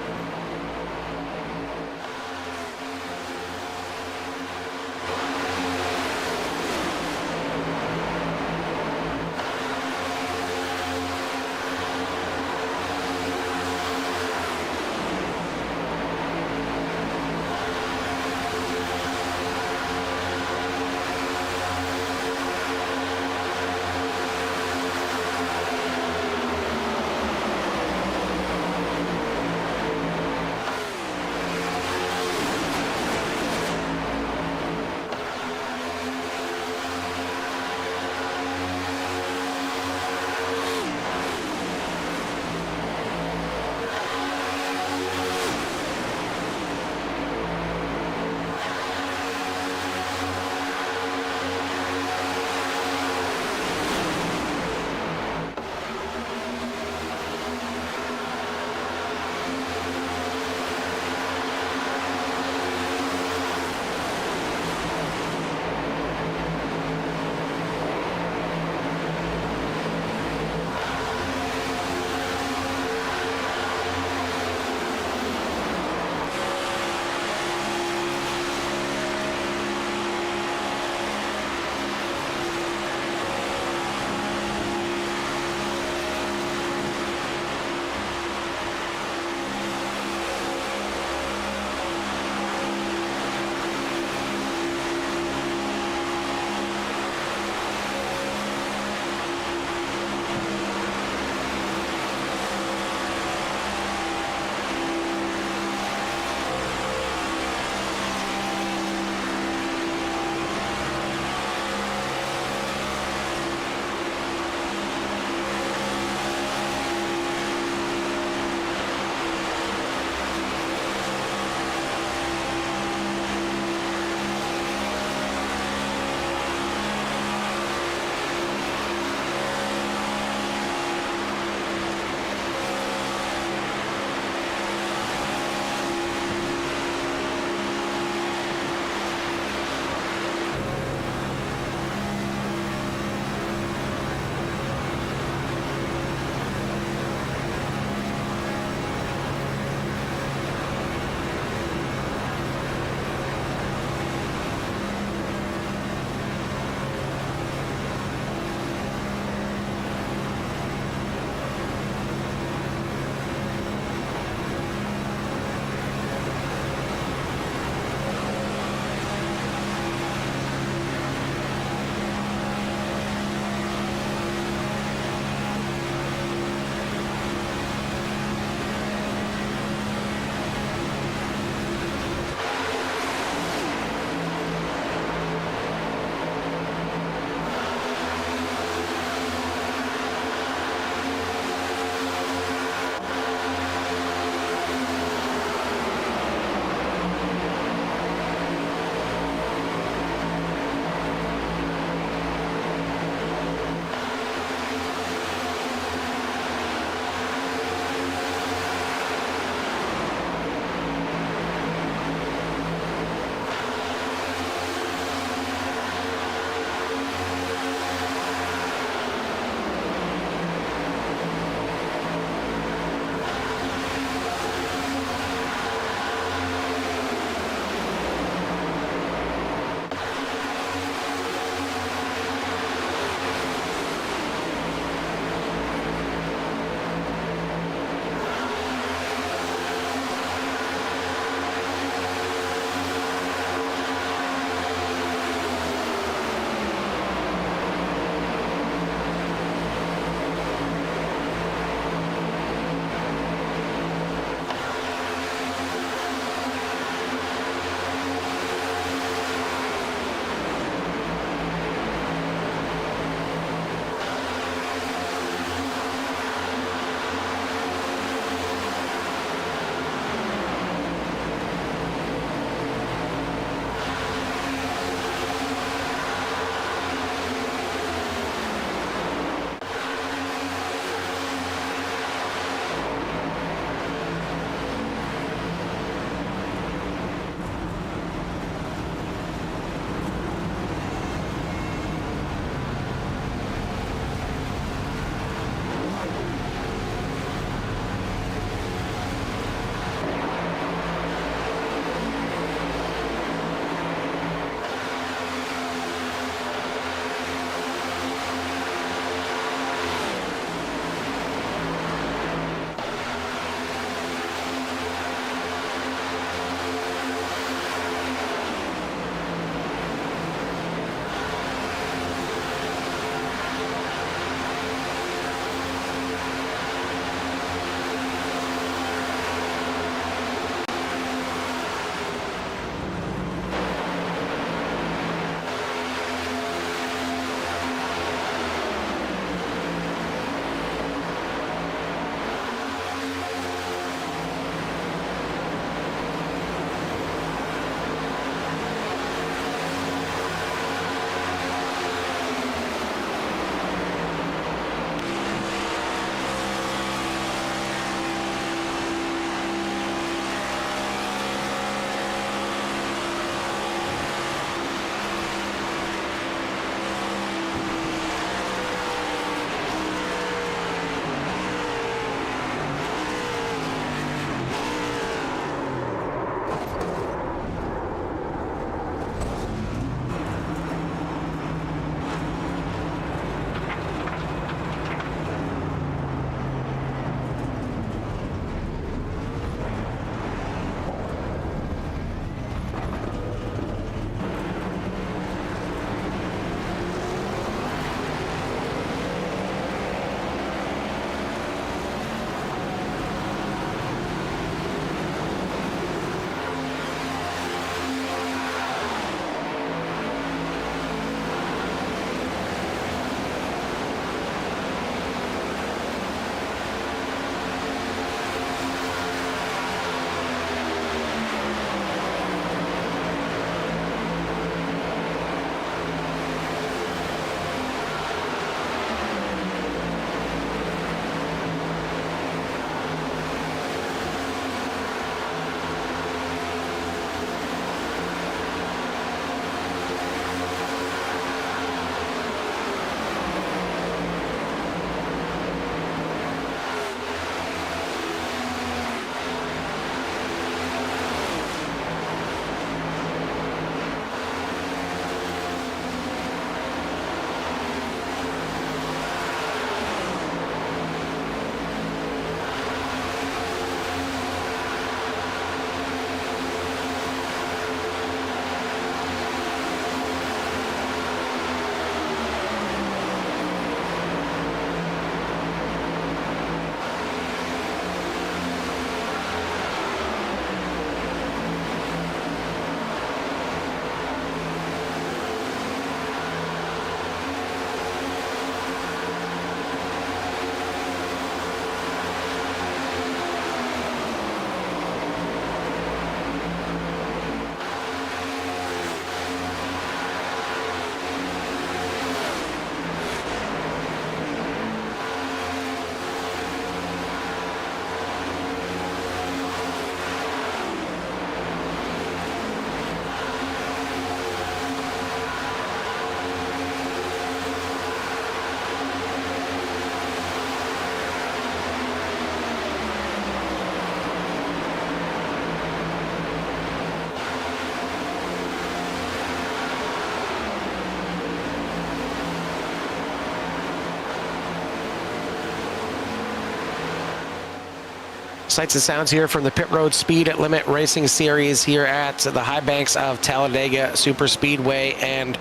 Sights and sounds here from the Pit Road Speed Limit Racing Series here at the high banks of Talladega Super Speedway, and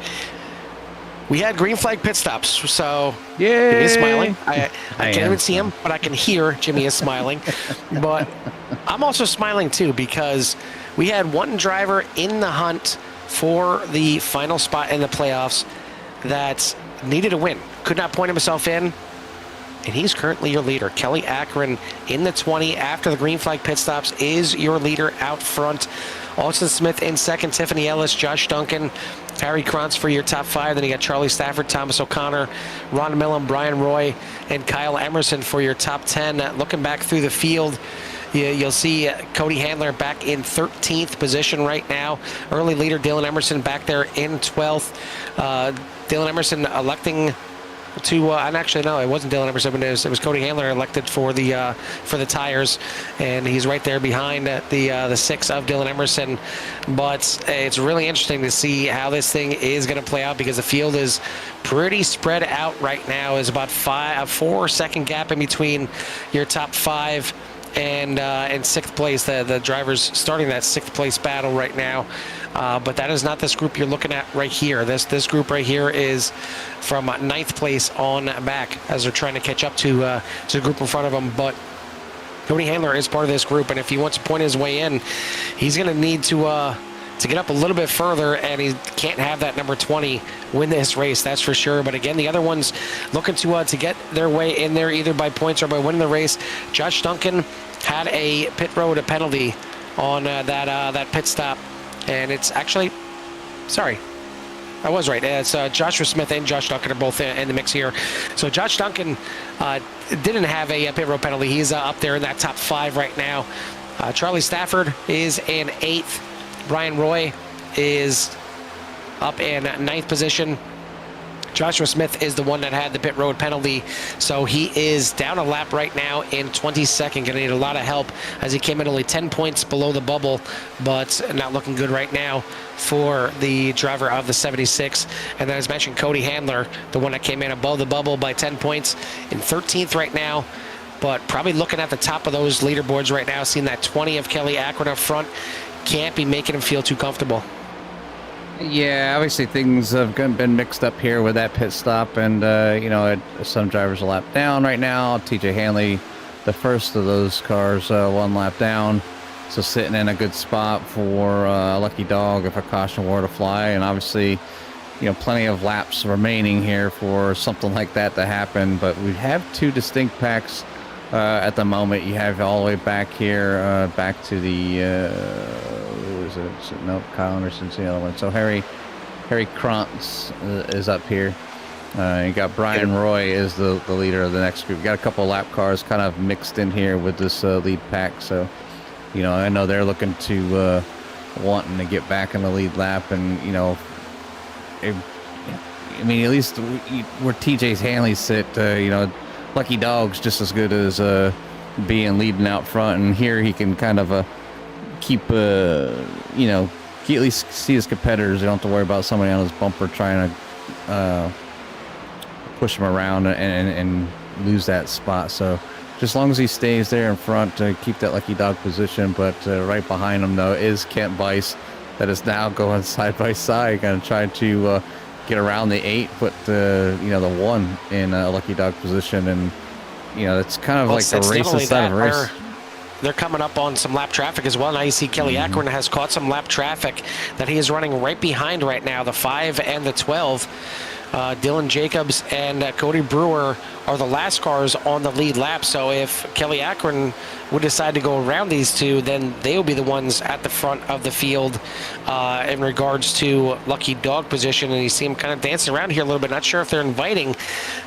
we had green flag pit stops, so Yay! Jimmy is smiling. I can't am even see him, but I can hear Jimmy is smiling. But I'm also smiling too, because we had one driver in the hunt for the final spot in the playoffs that needed a win, could not point himself in, and he's currently your leader. Kelly Akron in the 20 after the green flag pit stops is your leader out front. Austin Smith in second, Tiffany Ellis, Josh Duncan, Harry Krantz for your top 5. Then you got Charlie Stafford, Thomas O'Connor, Ron Millam, Brian Roy, and Kyle Emerson for your top 10. Looking back through the field, you'll see Cody Handler back in 13th position right now. Early leader Dylan Emerson back there in 12th. Dylan Emerson electing to, and actually no, it wasn't Dylan Emerson, it was Cody Handler elected for the tires, and he's right there behind the 6 of Dylan Emerson. But it's really interesting to see how this thing is going to play out, because the field is pretty spread out right now. There's about a 4-second gap in between your top 5 and in 6th place. The drivers starting that 6th place battle right now. But that is not this group you're looking at right here. This group right here is from 9th place on back, as they're trying to catch up to the group in front of them. But Cody Handler is part of this group, and if he wants to point his way in, he's going to need to get up a little bit further, and he can't have that number 20 win this race, that's for sure. But again, the other ones looking to get their way in there either by points or by winning the race. Josh Duncan had a pit road penalty on that pit stop. And it's actually, sorry, I was right. It's Joshua Smith and Josh Duncan are both in the mix here. So Josh Duncan didn't have a pit road penalty. He's up there in that top 5 right now. Charlie Stafford is in 8th. Brian Roy is up in 9th position. Joshua Smith is the one that had the pit road penalty, so he is down a lap right now in 22nd. Going to need a lot of help, as he came in only 10 points below the bubble, but not looking good right now for the driver of the 76. And then, as mentioned, Cody Handler, the one that came in above the bubble by 10 points, in 13th right now, but probably looking at the top of those leaderboards right now, seeing that 20 of Kelly Akron up front, can't be making him feel too comfortable. Yeah, obviously things have been mixed up here with that pit stop, and some drivers a lap down right now. TJ Hanley, the first of those cars, 1 lap down, so sitting in a good spot for a lucky dog if a caution were to fly. And obviously, plenty of laps remaining here for something like that to happen. But we have 2 distinct packs at the moment. You have all the way back here, back to the. No, Kyle Anderson's the other one. So Harry Krantz is up here. You got Brian Roy is the leader of the next group. You got a couple of lap cars kind of mixed in here with this lead pack. So, I know they're looking to wanting to get back in the lead lap, and at least where TJ's Hanley sit, lucky dog's just as good as being leading out front, and here he can kind of keep he at least see his competitors. They don't have to worry about somebody on his bumper trying to push him around and lose that spot. So just as long as he stays there in front to keep that lucky dog position. But right behind him though is Kent Bice, that is now going side by side, going to try to get around the 8, put the 1 in a lucky dog position. And it's kind of like the race inside of a race. They're coming up on some lap traffic as well. Now you see Kelly Akron has caught some lap traffic that he is running right behind right now, the 5 and the 12. Dylan Jacobs and Cody Brewer are the last cars on the lead lap. So if Kelly Akron would decide to go around these 2, then they will be the ones at the front of the field in regards to lucky dog position. And you see him kind of dancing around here a little bit. Not sure if they're inviting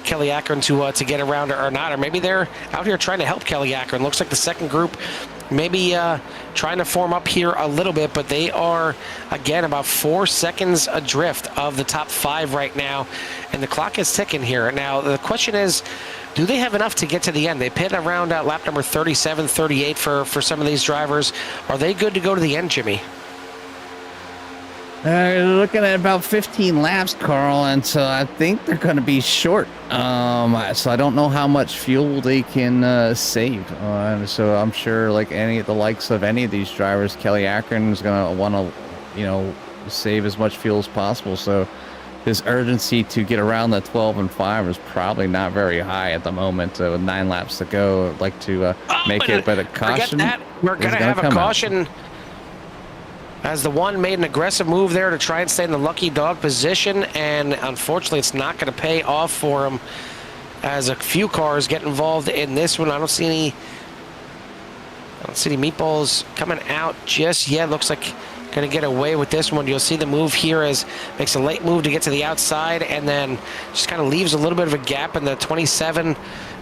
Kelly Akron to get around or not, or maybe they're out here trying to help Kelly Akron. Looks like the second group maybe trying to form up here a little bit, but they are, again, about 4 seconds adrift of the top 5 right now, and the clock is ticking here. Now, the question is, do they have enough to get to the end? They pit around lap number 37, 38 for some of these drivers. Are they good to go to the end, Jimmy? Looking at about 15 laps, Carl, and so I think they're going to be short. So I don't know how much fuel they can save. So I'm sure, like the likes of any of these drivers, Kelly Akron is going to want to, save as much fuel as possible. So his urgency to get around the 12 and 5 is probably not very high at the moment. With 9 laps to go, I'd like to make it, but a caution. Forget that. We're going to have a caution. As the one made an aggressive move there to try and stay in the lucky dog position, and unfortunately it's not going to pay off for him as a few cars get involved in this one. I don't see any meatballs coming out just yet. Looks like going to get away with this one. You'll see the move here as makes a late move to get to the outside, and then just kind of leaves a little bit of a gap in the 27.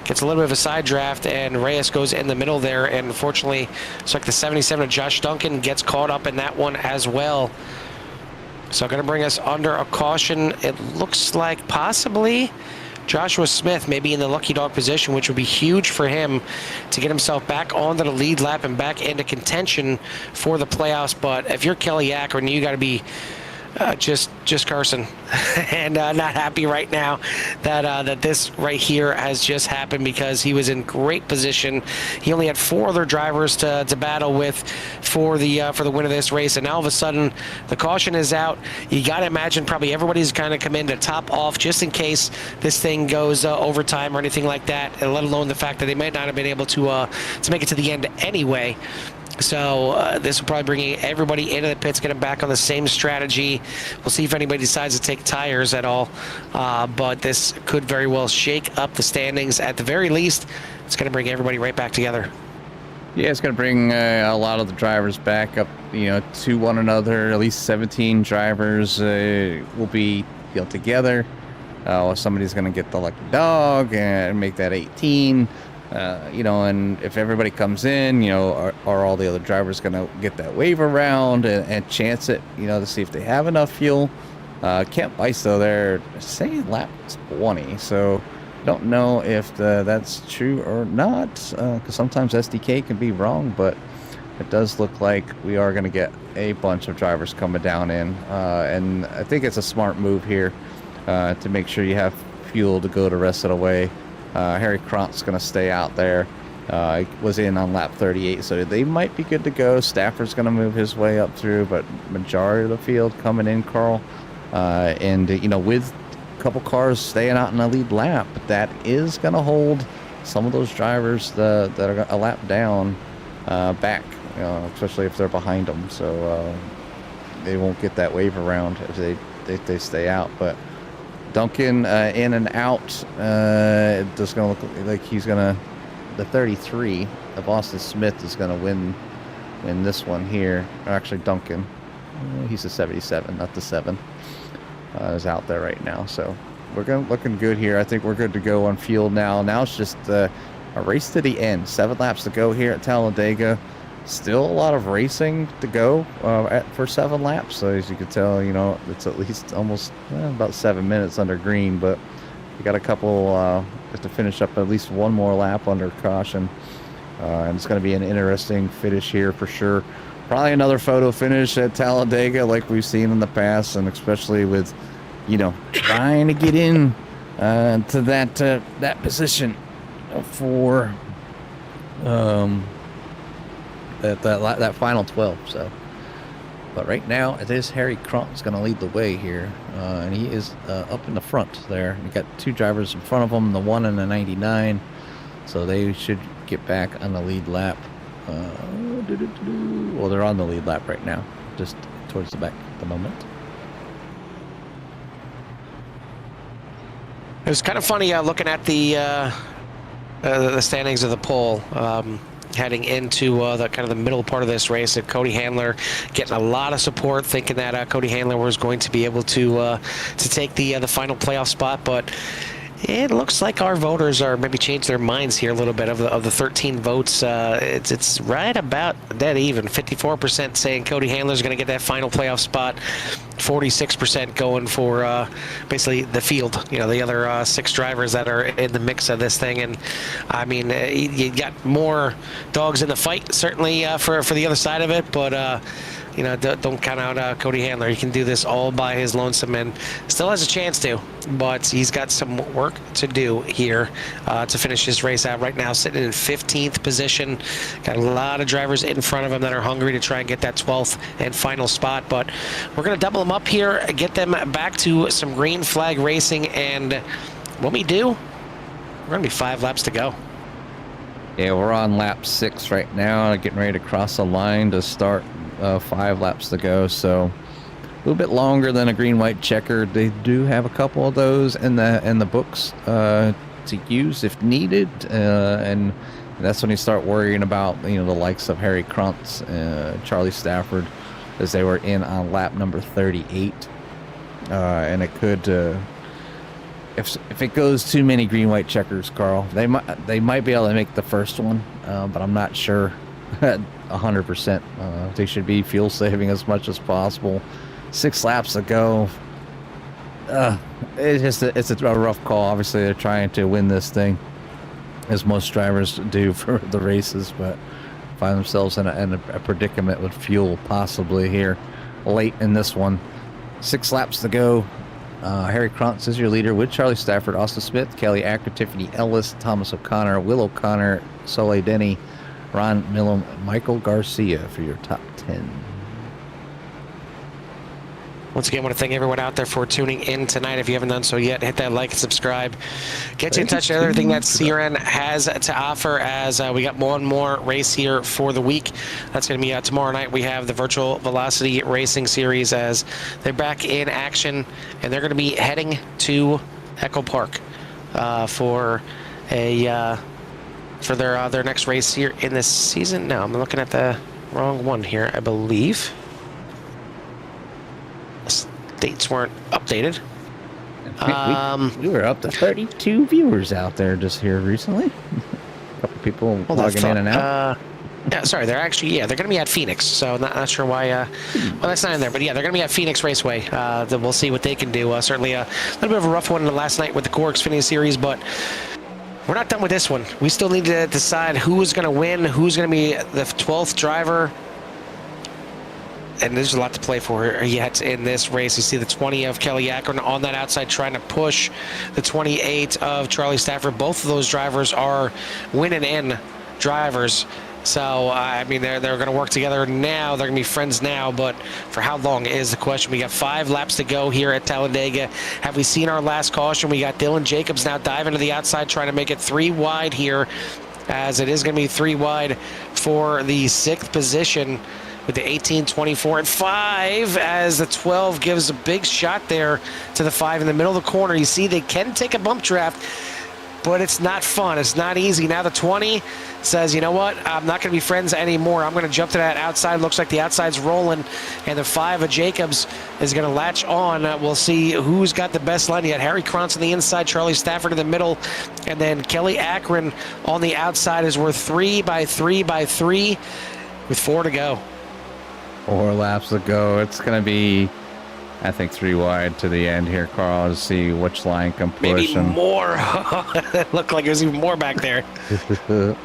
Gets a little bit of a side draft, and Reyes goes in the middle there. And unfortunately, it's like the 77 of Josh Duncan gets caught up in that one as well. So going to bring us under a caution. It looks like possibly Joshua Smith may be in the lucky dog position, which would be huge for him to get himself back onto the lead lap and back into contention for the playoffs. But if you're Kelly Akron, you got to be just cursing and not happy right now that this right here has just happened, because he was in great position. He only had 4 other drivers to battle with for the win of this race, and now all of a sudden the caution is out. You got to imagine probably everybody's kind of come in to top off just in case this thing goes overtime or anything like that, and let alone the fact that they might not have been able to make it to the end anyway. So this will probably bring everybody into the pits, get them back on the same strategy. We'll see if anybody decides to take tires at all. But this could very well shake up the standings. At the very least, it's going to bring everybody right back together. Yeah, it's going to bring a lot of the drivers back up, to one another. At least 17 drivers will be together. Somebody's going to get the lucky dog and make that 18. And if everybody comes in, are all the other drivers going to get that wave around and chance it, to see if they have enough fuel? Kent Weiss, though, they're saying lap 20, so don't know if that's true or not, because sometimes SDK can be wrong, but it does look like we are going to get a bunch of drivers coming down in, and I think it's a smart move here to make sure you have fuel to go the rest of the way. Harry Cront's going to stay out there. Was in on lap 38, so they might be good to go. Stafford's going to move his way up through, but majority of the field coming in, Carl. And with a couple cars staying out in the lead lap, that is going to hold some of those drivers that are a lap down back, especially if they're behind them. So they won't get that wave around if they stay out. But Duncan in and out, just going to look like he's going to, the 33 of Austin Smith is going to win this one here. Or actually, Duncan, he's the 77, not the 7, is out there right now. So we're looking good here. I think we're good to go on fuel now. Now it's just a race to the end. 7 laps to go here at Talladega. Still a lot of racing to go for 7 laps. So as you can tell, it's at least almost about 7 minutes under green, but we got a couple to finish up at least one more lap under caution. And it's going to be an interesting finish here for sure. Probably another photo finish at Talladega like we've seen in the past, and especially with, trying to get in to that position for that final 12. So, but right now it is Harry Crump's going to lead the way here, and he is up in the front there. You got 2 drivers in front of him, the 1 and the 99, so they should get back on the lead lap. Well, they're on the lead lap right now, just towards the back at the moment. It was kind of funny looking at the standings of the pole. Heading into the kind of the middle part of this race, and Cody Handler getting a lot of support, thinking that Cody Handler was going to be able to take the final playoff spot, but it looks like our voters are maybe changed their minds here a little bit. Of the 13 votes, it's right about dead even. 54% saying Cody Handler's going to get that final playoff spot. 46% going for basically the field. The other 6 drivers that are in the mix of this thing. And I mean, you got more dogs in the fight certainly for the other side of it, but you know, don't count out Cody Handler. He can do this all by his lonesome and still has a chance to, but he's got some work to do here to finish this race out. Right now, sitting in 15th position. Got a lot of drivers in front of him that are hungry to try and get that 12th and final spot, but we're going to double them up here, get them back to some green flag racing, and when we do, we're going to be 5 laps to go. Yeah, we're on lap 6 right now, getting ready to cross the line to start 5 laps to go. So a little bit longer than a green-white checker. They do have a couple of those in the books to use if needed, and that's when you start worrying about, you know, the likes of Harry Cruntz, Charlie Stafford, as they were in on lap number 38, and it could. If it goes too many green-white checkers, Carl, they might be able to make the first one, but I'm not sure 100%. They should be fuel saving as much as possible. 6 laps to go. It's a rough call. Obviously, they're trying to win this thing, as most drivers do for the races, but find themselves in a predicament with fuel possibly here late in this one. 6 laps to go. Harry Cruntz is your leader with Charlie Stafford, Austin Smith, Kelly Acker, Tiffany Ellis, Thomas O'Connor, Will O'Connor, Soleil Denny, Ron Millum, Michael Garcia for your top 10. Once again, I want to thank everyone out there for tuning in tonight. If you haven't done so yet, hit that like and subscribe. Get you in touch with everything that CRN has to offer, as we got one more race here for the week. That's going to be tomorrow night. We have the Virtual Velocity Racing Series, as they're back in action, and they're going to be heading to Echo Park for their next race here in this season. No, I'm looking at the wrong one here, I believe. Dates weren't updated. We were up to 32 viewers out there just here recently. A couple people logging in and out. Yeah, sorry, they're actually, they're going to be at Phoenix, so not sure why, well, that's not in there, but yeah, they're going to be at Phoenix Raceway. We'll see what they can do. Certainly a little bit of a rough one last night with the Core Xfinity Series, but we're not done with this one. We still need to decide who's going to win, who's going to be the 12th driver. And there's a lot to play for yet in this race. You see the 20 of Kelly Ackern on that outside trying to push the 28 of Charlie Stafford. Both of those drivers are winning in drivers. So, I mean, they're going to work together now. They're going to be friends now, but for how long is the question. We got 5 laps to go here at Talladega. Have we seen our last caution? We got Dylan Jacobs now diving to the outside, trying to make it 3 wide here, as it is going to be 3 wide for the 6th position, with the 18, 24, and 5, as the 12 gives a big shot there to the 5 in the middle of the corner. You see they can take a bump draft, but it's not fun. It's not easy. Now the 20 says, you know what, I'm not going to be friends anymore. I'm going to jump to that outside. Looks like the outside's rolling, and the 5 of Jacobs is going to latch on. We'll see who's got the best line. You got Harry Cruntz on the inside, Charlie Stafford in the middle, and then Kelly Ackern on the outside, as we're 3 by 3 by 3 with 4 to go. 4 laps to go. It's going to be, I think, 3 wide to the end here, Carl, to see which line can push. Maybe more. It looked like there's even more back there. They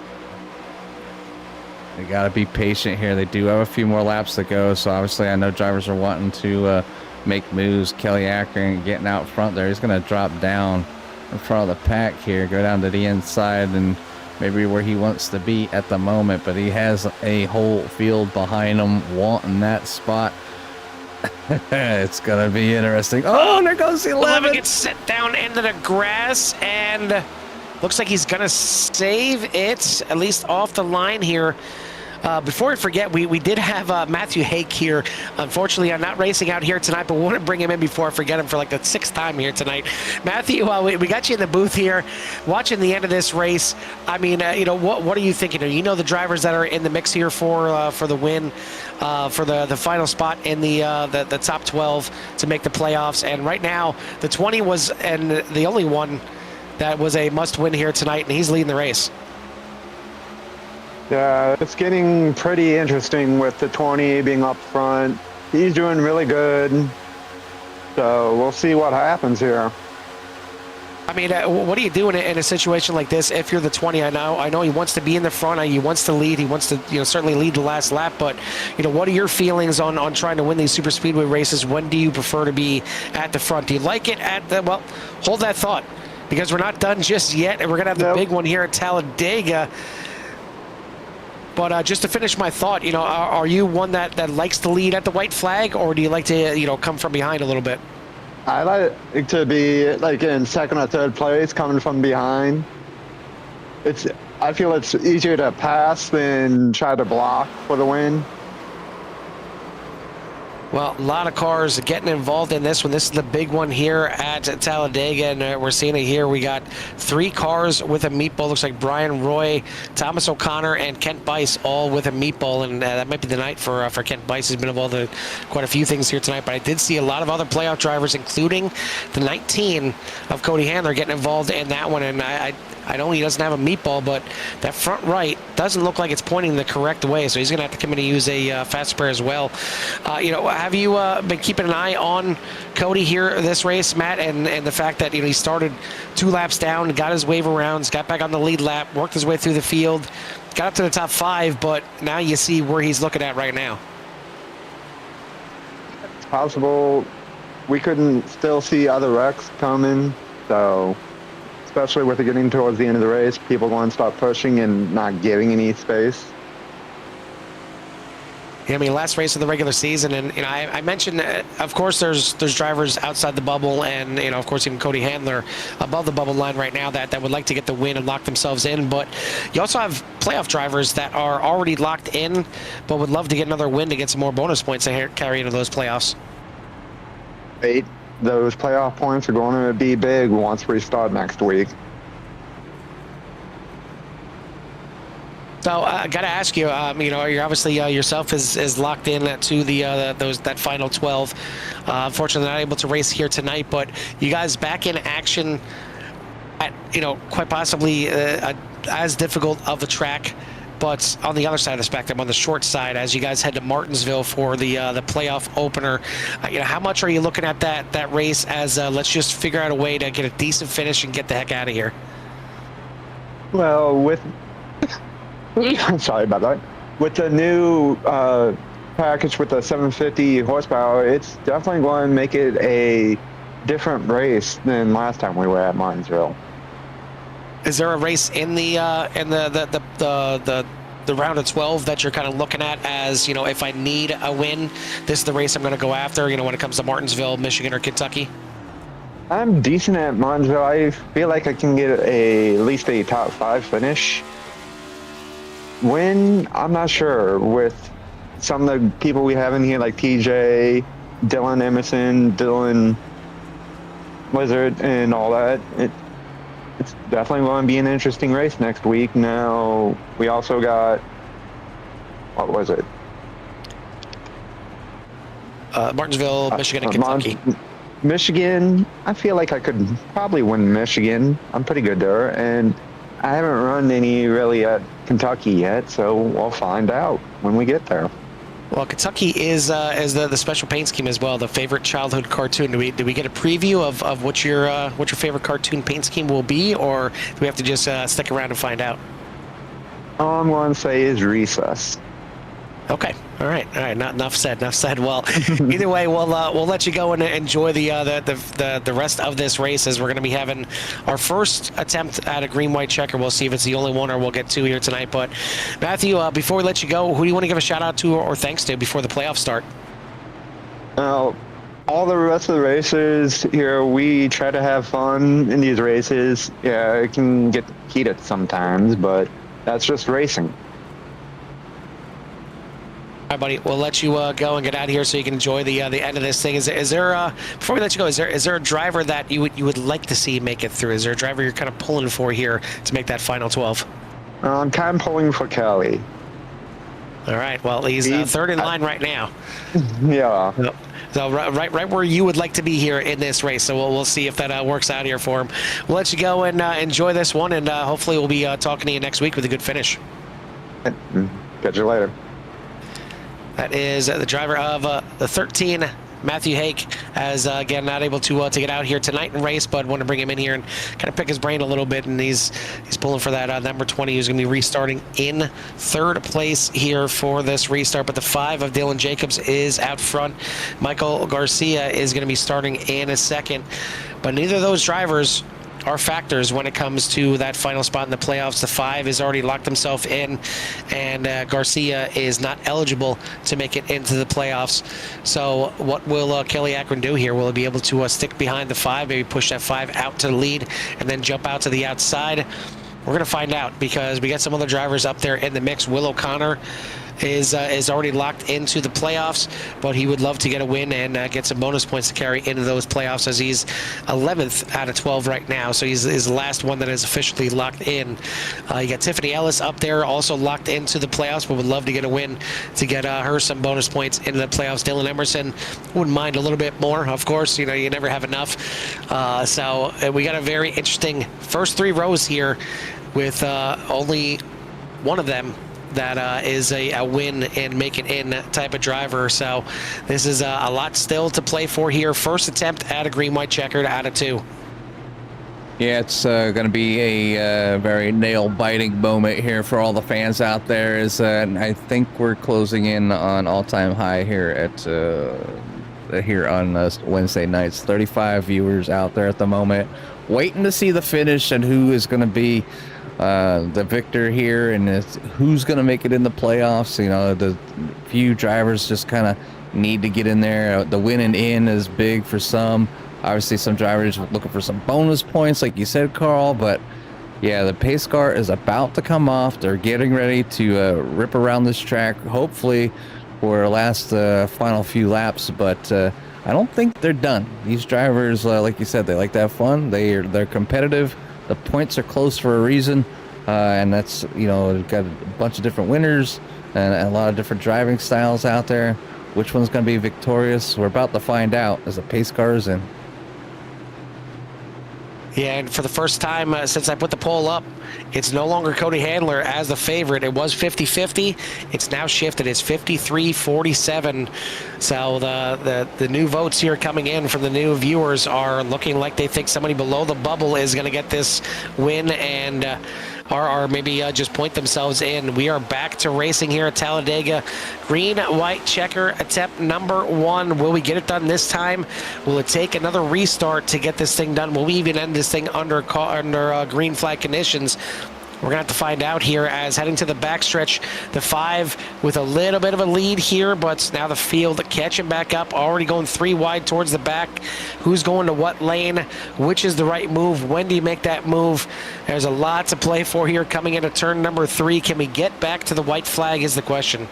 got to be patient here. They do have a few more laps to go, so obviously I know drivers are wanting to make moves. Kelly Ackern getting out front there. He's going to drop down in front of the pack here, go down to the inside, and maybe where he wants to be at the moment, but he has a whole field behind him wanting that spot. It's going to be interesting. Oh, there goes the 11. Gets set down into the grass, and looks like he's going to save it, at least off the line here. Before we forget, we did have Matthew Hake here. Unfortunately, I'm not racing out here tonight, but we want to bring him in before I forget him for like the 6th time here tonight. Matthew, we got you in the booth here, watching the end of this race. I mean, you know, what are you thinking? You know the drivers that are in the mix here for the win, for the final spot in the top 12 to make the playoffs. And right now, the 20 was and the only one that was a must-win here tonight, and he's leading the race. Yeah, it's getting pretty interesting with the 20 being up front. He's doing really good. So we'll see what happens here. I mean, what do you do in a situation like this if you're the 20? I know he wants to be in the front. He wants to lead. He wants to, certainly lead the last lap. But, what are your feelings on trying to win these super speedway races? When do you prefer to be at the front? Do you like it well, hold that thought, because we're not done just yet, and we're going to have the big one here at Talladega. But just to finish my thought, are you one that likes to lead at the white flag, or do you like to, come from behind a little bit? I like to be like in second or third place, coming from behind. I feel it's easier to pass than try to block for the win. Well, a lot of cars getting involved in this one. This is the big one here at Talladega, and we're seeing it here. We got 3 cars with a meatball. Looks like Brian Roy, Thomas O'Connor, and Kent Bice all with a meatball, and that might be the night for Kent Bice. He's been involved in quite a few things here tonight, but I did see a lot of other playoff drivers, including the 19 of Cody Handler, getting involved in that one, and I know he doesn't have a meatball, but that front right doesn't look like it's pointing the correct way, so he's going to have to come in and use a fast spare as well. Have you been keeping an eye on Cody here this race, Matt, and the fact that he started 2 laps down, got his wave arounds, got back on the lead lap, worked his way through the field, got up to the top 5, but now you see where he's looking at right now. It's possible we couldn't still see other wrecks coming, so especially with it getting towards the end of the race, people going to start pushing and not giving any space. Yeah, I mean, last race of the regular season, and I mentioned, of course, there's drivers outside the bubble, and of course, even Cody Handler above the bubble line right now that would like to get the win and lock themselves in. But you also have playoff drivers that are already locked in, but would love to get another win to get some more bonus points to carry into those playoffs. Those playoff points are going to be big once we start next week. So I got to ask you, you're obviously yourself is locked in to that final 12. Unfortunately, not able to race here tonight, but you guys back in action at quite possibly as difficult of a track, but on the other side of the spectrum, on the short side, as you guys head to Martinsville for the playoff opener. How much are you looking at that race as let's just figure out a way to get a decent finish and get the heck out of here? Well, sorry about that. With the new package with the 750 horsepower, it's definitely going to make it a different race than last time we were at Martinsville. Is there a race in the round of 12 that you're kind of looking at as, if I need a win, this is the race I'm going to go after, when it comes to Martinsville, Michigan, or Kentucky? I'm decent at Martinsville. I feel like I can get at least a top 5 finish. When, I'm not sure. With some of the people we have in here, like TJ, Dylan Emerson, Dylan Lizard, and all that, it's definitely going to be an interesting race next week. Now, we also got, what was it? Martinsville, Michigan, and Kentucky. Michigan, I feel like I could probably win Michigan. I'm pretty good there. And I haven't run any really at Kentucky yet, so we'll find out when we get there. Well, Kentucky is the special paint scheme as well, the favorite childhood cartoon. Do we get a preview of what your favorite cartoon paint scheme will be, or do we have to just stick around and find out? All I'm going to say is recess. Okay. All right. Not enough said. Well, either way, we'll let you go and enjoy the rest of this race, as we're going to be having our first attempt at a green-white checker. We'll see if it's the only one, or we'll get 2 here tonight. But Matthew, before we let you go, who do you want to give a shout out to or thanks to before the playoffs start? All the rest of the racers here, we try to have fun in these races. Yeah, it can get heated sometimes, but that's just racing. All right, buddy. We'll let you go and get out of here so you can enjoy the end of this thing. Is there before we let you go? Is there a driver that you would like to see make it through? Is there a driver you're kind of pulling for here to make that final 12? I'm kind of pulling for Kelly. All right. Well, he's third in line right now. Yeah. So right where you would like to be here in this race. So we'll see if that works out here for him. We'll let you go and enjoy this one, and hopefully we'll be talking to you next week with a good finish. Catch you later. That is the driver of the 13 Matthew Hake, as again not able to get out here tonight and race, but want to bring him in here and kind of pick his brain a little bit. And he's pulling for that number 20, who's going to be restarting in third place here for this restart. But the 5 of Dylan Jacobs is out front. Michael Garcia is going to be starting in a second. But neither of those drivers are factors when it comes to that final spot in the playoffs. The 5 has already locked himself in, and Garcia is not eligible to make it into the playoffs. So what will Kelly Akron do here? Will he be able to stick behind the 5, maybe push that 5 out to the lead, and then jump out to the outside? We're going to find out, because we got some other drivers up there in the mix. Will O'Connor is already locked into the playoffs, but he would love to get a win and get some bonus points to carry into those playoffs, as he's 11th out of 12 right now. So he's the last one that is officially locked in. You got Tiffany Ellis up there, also locked into the playoffs, but would love to get a win to get her some bonus points into the playoffs. Dylan Emerson wouldn't mind a little bit more, of course. You know, you never have enough. So we got a very interesting first 3 rows here, with only one of them that is a win and make it in type of driver. So this is a lot still to play for here. First attempt at a green-white checkered out of 2. Yeah, it's going to be a very nail-biting moment here for all the fans out there. I think we're closing in on all-time high here at here on Wednesday nights. 35 viewers out there at the moment, waiting to see the finish and who is going to be the victor here, and who's going to make it in the playoffs. You know, the few drivers just kind of need to get in there. The win and in is big for some. Obviously, some drivers are looking for some bonus points, like you said, Carl. But yeah, the pace car is about to come off. They're getting ready to rip around this track, hopefully for last final few laps. But I don't think they're done. These drivers, like you said, they like to have fun. They're competitive. The points are close for a reason, and that's, you know, got a bunch of different winners and a lot of different driving styles out there. Which one's going to be victorious? We're about to find out as the pace car is in. Yeah, and for the first time since I put the poll up, it's no longer Cody Handler as the favorite. It was 50-50. It's now shifted. It's 53-47. So the new votes here coming in from the new viewers are looking like they think somebody below the bubble is going to get this win, and or maybe just point themselves in. We are back to racing here at Talladega. Green, white checker attempt number 1. Will we get it done this time? Will it take another restart to get this thing done? Will we even end this thing under green flag conditions? We're going to have to find out here, as heading to the backstretch, the 5 with a little bit of a lead here, but now the field catching back up, already going 3 wide towards the back. Who's going to what lane? Which is the right move? When do you make that move? There's a lot to play for here coming into turn number 3. Can we get back to the white flag is the question.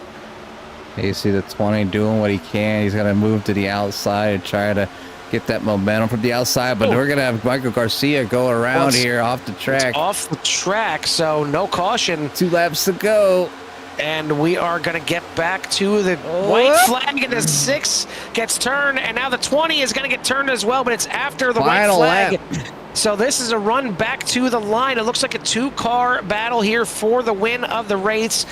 You see the 20 doing what he can. He's going to move to the outside and try to get that momentum from the outside, but we're going to have Michael Garcia go around here off the track. It's off the track, so no caution. 2 laps to go. And we are going to get back to the white flag, and the 6 gets turned, and now the 20 is going to get turned as well, but it's after the Final white flag. lap. So this is a run back to the line. It looks like a 2-car battle here for the win of the race.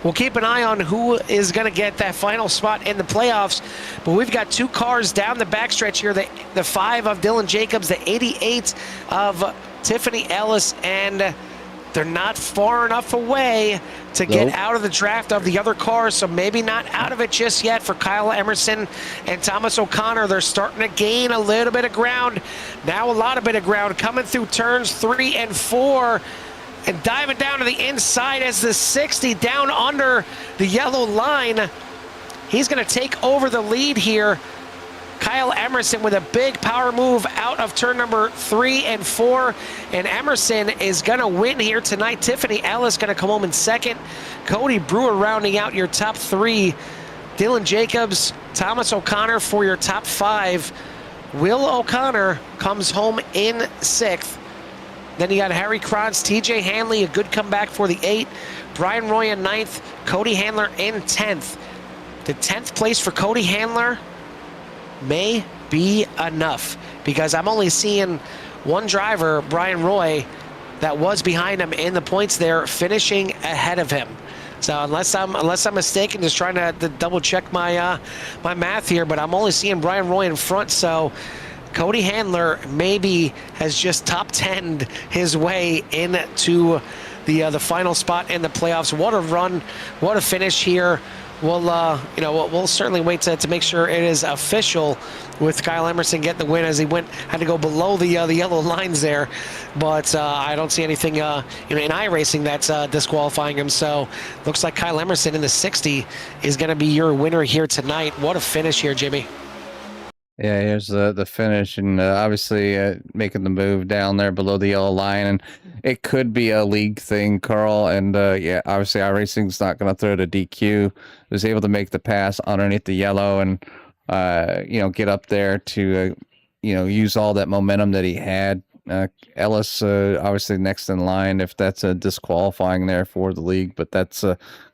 We'll keep an eye on who is going to get that final spot in the playoffs. But we've got 2 cars down the backstretch here. The 5 of Dylan Jacobs, the 88 of Tiffany Ellis, and they're not far enough away to get out of the draft of the other cars, so maybe not out of it just yet for Kyle Emerson and Thomas O'Connor. They're starting to gain a little bit of ground. Now a lot of bit of ground coming through turns 3 and 4. And diving down to the inside as the 60 down under the yellow line. He's going to take over the lead here. Kyle Emerson with a big power move out of turn number 3 and 4. And Emerson is going to win here tonight. Tiffany Ellis going to come home in second. Cody Brewer rounding out your top 3. Dylan Jacobs, Thomas O'Connor for your top 5. Will O'Connor comes home in 6th. Then you got Harry Kranz, TJ Hanley, a good comeback for the 8. Brian Roy in 9th. Cody Handler in 10th. The 10th place for Cody Handler may be enough, because I'm only seeing one driver, Brian Roy, that was behind him in the points there, finishing ahead of him. So unless I'm mistaken, just trying to double check my my math here, but I'm only seeing Brian Roy in front. So Cody Handler maybe has just top 10'd his way into the final spot in the playoffs. What a run! What a finish here. We'll we'll certainly wait to make sure it is official with Kyle Emerson getting the win, as he had to go below the yellow lines there, but I don't see anything in iRacing that's disqualifying him. So looks like Kyle Emerson in the 60 is going to be your winner here tonight. What a finish here, Jimmy. Yeah, here's the finish, and obviously making the move down there below the yellow line, and it could be a league thing, Carl. And yeah, obviously iRacing's not going to throw it a DQ. Was able to make the pass underneath the yellow, and get up there to use all that momentum that he had. Ellis obviously next in line if that's a disqualifying there for the league, but that's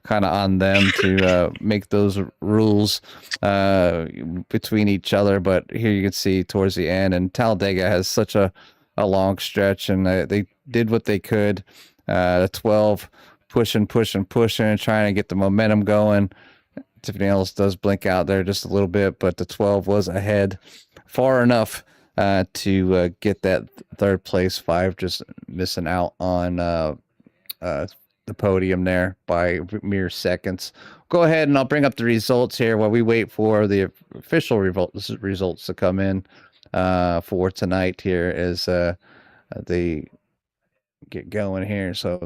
kind of on them to make those rules between each other. But here you can see towards the end, and Talladega has such a long stretch, and they did what they could. The 12 pushing, trying to get the momentum going. Tiffany Ellis does blink out there just a little bit, but the 12 was ahead far enough to get that third place. 5 just missing out on the podium there by mere seconds. Go ahead and I'll bring up the results here while we wait for the official results to come in for tonight here as they get going here. So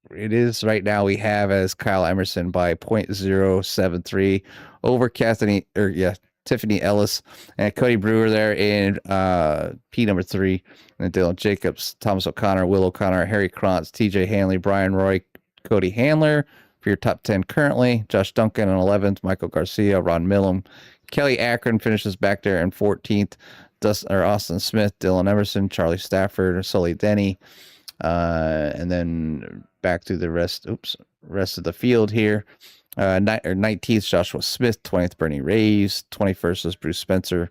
it is right now we have as Kyle Emerson by 0.073 over Tiffany Ellis and Cody Brewer there in P number 3, and Dylan Jacobs, Thomas O'Connor, Will O'Connor, Harry Krantz, TJ Hanley, Brian Roy, Cody Handler for your top 10 currently. Josh Duncan in 11th, Michael Garcia, Ron Millum, Kelly Akron finishes back there in 14th. Austin Smith, Dylan Emerson, Charlie Stafford, Sully Denny, and then back to the rest of the field here. 19th, Joshua Smith. 20th, Bernie Raves. 21st is Bruce Spencer.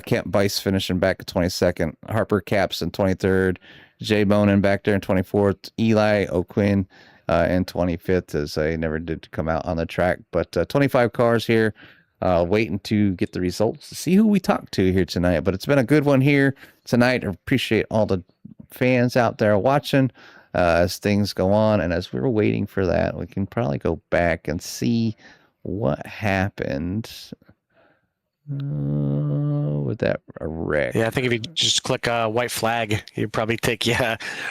Kent Bice finishing back at 22nd. Harper Caps in 23rd. Jay Bonin back there in 24th. Eli O'Quinn in 25th, as they never did come out on the track. But 25 cars here. Waiting to get the results to see who we talk to here tonight. But it's been a good one here tonight. I appreciate all the fans out there watching as things go on. And as we're waiting for that, we can probably go back and see what happened with that wreck. Yeah, I think if you just click white flag, you'd probably take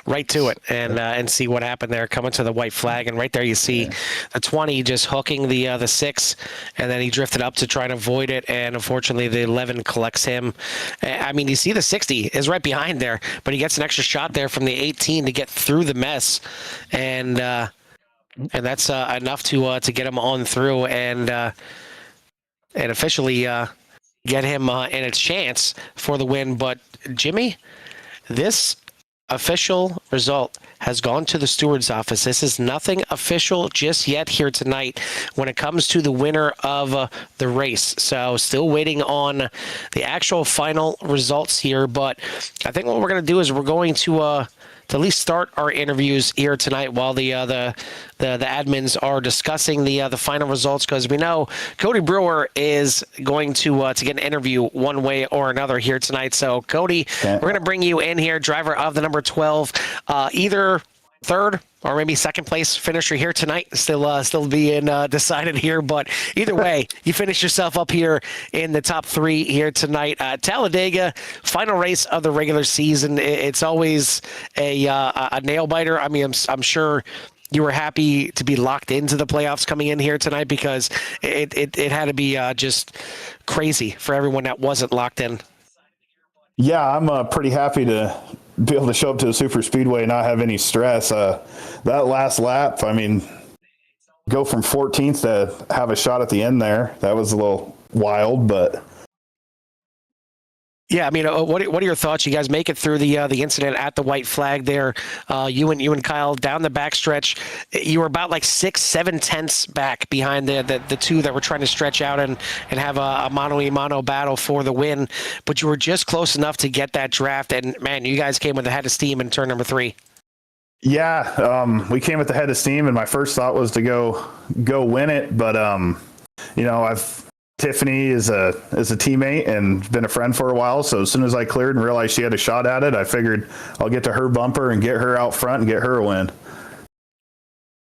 right to it and see what happened there. Coming to the white flag, and right there you see the 20 just hooking the 6, and then he drifted up to try and avoid it, and unfortunately the 11 collects him. I mean, you see the 60 is right behind there, but he gets an extra shot there from the 18 to get through the mess, and that's enough to get him on through and officially get him in a chance for the win. But Jimmy, this official result has gone to the steward's office. This is nothing official just yet here tonight when it comes to the winner of the race. So still waiting on the actual final results here. But I think what we're going to do is we're going to at least start our interviews here tonight while the admins are discussing the final results, because we know Cody Brewer is going to get an interview one way or another here tonight. So Cody, we're going to bring you in here, driver of the number 12, either third or maybe second place finisher here tonight, still being decided here, but either way, you finish yourself up here in the top 3 here tonight. Talladega, final race of the regular season. It's always a nail biter. I mean, I'm sure you were happy to be locked into the playoffs coming in here tonight, because it had to be just crazy for everyone that wasn't locked in. Yeah, I'm pretty happy to be able to show up to the super speedway and not have any stress. That last lap, I mean, go from 14th to have a shot at the end there. That was a little wild, but yeah, I mean, what are your thoughts? You guys make it through the incident at the white flag there. You and Kyle down the backstretch. You were about like 6-7 tenths back behind the two that were trying to stretch out and have a mano-a-mano battle for the win. But you were just close enough to get that draft. And man, you guys came with a head of steam in turn number 3. Yeah, we came at the head of steam, and my first thought was to go win it. But I've Tiffany is a teammate and been a friend for a while. So as soon as I cleared and realized she had a shot at it, I figured I'll get to her bumper and get her out front and get her a win.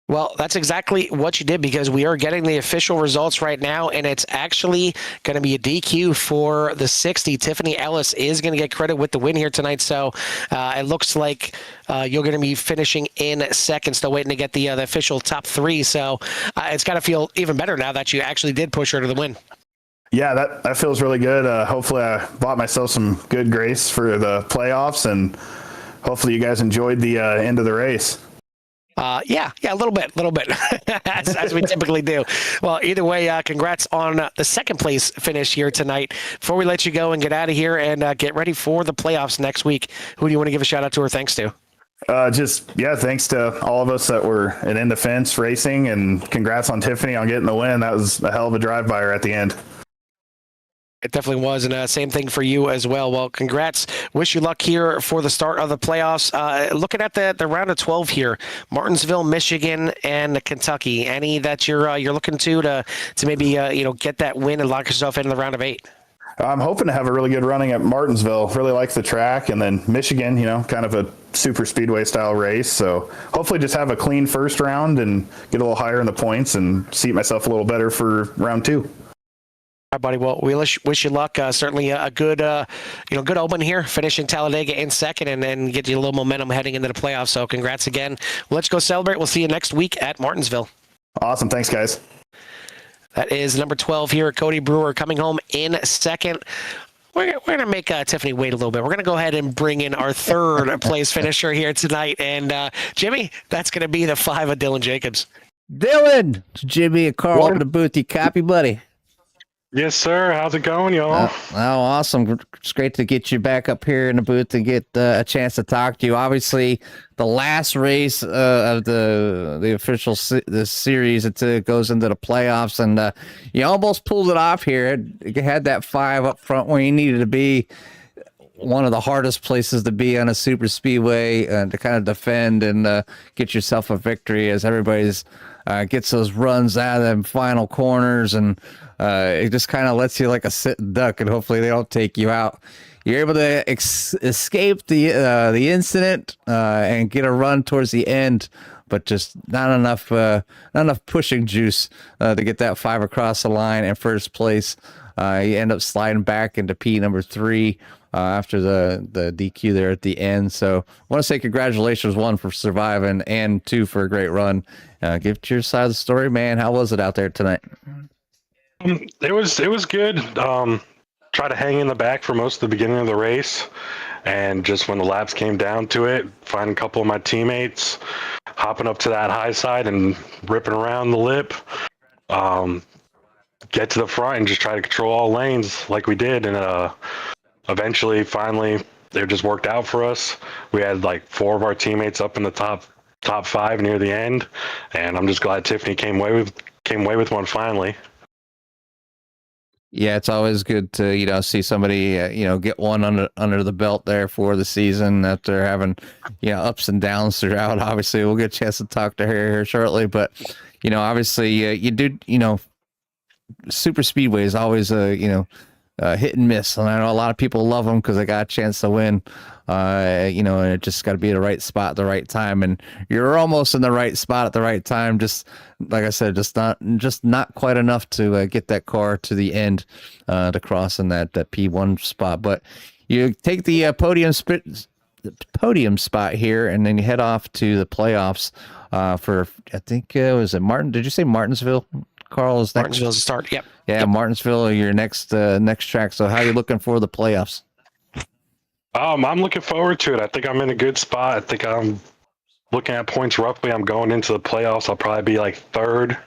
Well, that's exactly what you did, because we are getting the official results right now, and it's actually going to be a DQ for the 60. Tiffany Ellis is going to get credit with the win here tonight. So it looks like you're going to be finishing in second, still waiting to get the official top three. So it's got to feel even better now that you actually did push her to the win. Yeah, that feels really good. Hopefully I bought myself some good grace for the playoffs, and hopefully you guys enjoyed the end of the race. Yeah, a little bit, as we typically do. Well, either way, congrats on the second place finish here tonight. Before we let you go and get out of here and get ready for the playoffs next week, who do you want to give a shout out to or thanks to? Thanks to all of us that were in the fence racing, and congrats on Tiffany on getting the win. That was a hell of a drive by her at the end. It definitely was, and same thing for you as well. Well, congrats. Wish you luck here for the start of the playoffs. Looking at the round of 12 here, Martinsville, Michigan, and Kentucky. Any that you're looking to maybe get that win and lock yourself into the round of 8? I'm hoping to have a really good running at Martinsville. Really like the track, and then Michigan, kind of a super speedway style race. So hopefully just have a clean first round and get a little higher in the points and seat myself a little better for round 2. All right, buddy. Well, we wish you luck. Certainly a good, good open here, finishing Talladega in second, and then get you a little momentum heading into the playoffs. So congrats again. Let's go celebrate. We'll see you next week at Martinsville. Awesome. Thanks, guys. That is number 12 here, Cody Brewer, coming home in second. We're going to make Tiffany wait a little bit. We're going to go ahead and bring in our third place finisher here tonight. And Jimmy, that's going to be the 5 of Dylan Jacobs. Dylan, it's Jimmy and Carl over the booth. You copy, buddy? Yes, sir. How's it going, y'all? Awesome. It's great to get you back up here in the booth and get a chance to talk to you. Obviously, the last race of the official the series until it goes into the playoffs, and you almost pulled it off here. You had that 5 up front where you needed to be. One of the hardest places to be on a super speedway to kind of defend and get yourself a victory as everybody's gets those runs out of them final corners, and it just kind of lets you like a sitting duck, and hopefully they don't take you out. You're able to escape the incident and get a run towards the end, but just not enough pushing juice to get that 5 across the line in first place. You end up sliding back into P number 3 after the DQ there at the end. So I want to say congratulations, 1, for surviving, and 2, for a great run. Give it your side of the story, man. How was it out there tonight? It was good. Try to hang in the back for most of the beginning of the race, and just when the laps came down to it, find a couple of my teammates, hopping up to that high side and ripping around the lip. Get to the front and just try to control all lanes like we did, and eventually, finally, it just worked out for us. We had like 4 of our teammates up in the top 5 near the end, and I'm just glad Tiffany came away with one finally. Yeah, it's always good to see somebody get one under the belt there for the season after having ups and downs throughout. Obviously, we'll get a chance to talk to her here shortly, but obviously you do super speedway is always a hit and miss, and I know a lot of people love them because they got a chance to win. And it just got to be the right spot at the right time, and you're almost in the right spot at the right time. Just like I said, just not quite enough to get that car to the end to cross in that P1 spot. But you take the podium spot here, and then you head off to the playoffs for, I think was it Martin? Did you say Martinsville? Carl, is Martinsville's the start. Yep. Yeah, yep. Martinsville, your next track. So how are you looking for the playoffs? I'm looking forward to it. I think I'm in a good spot. I think I'm looking at points roughly. I'm going into the playoffs. I'll probably be like third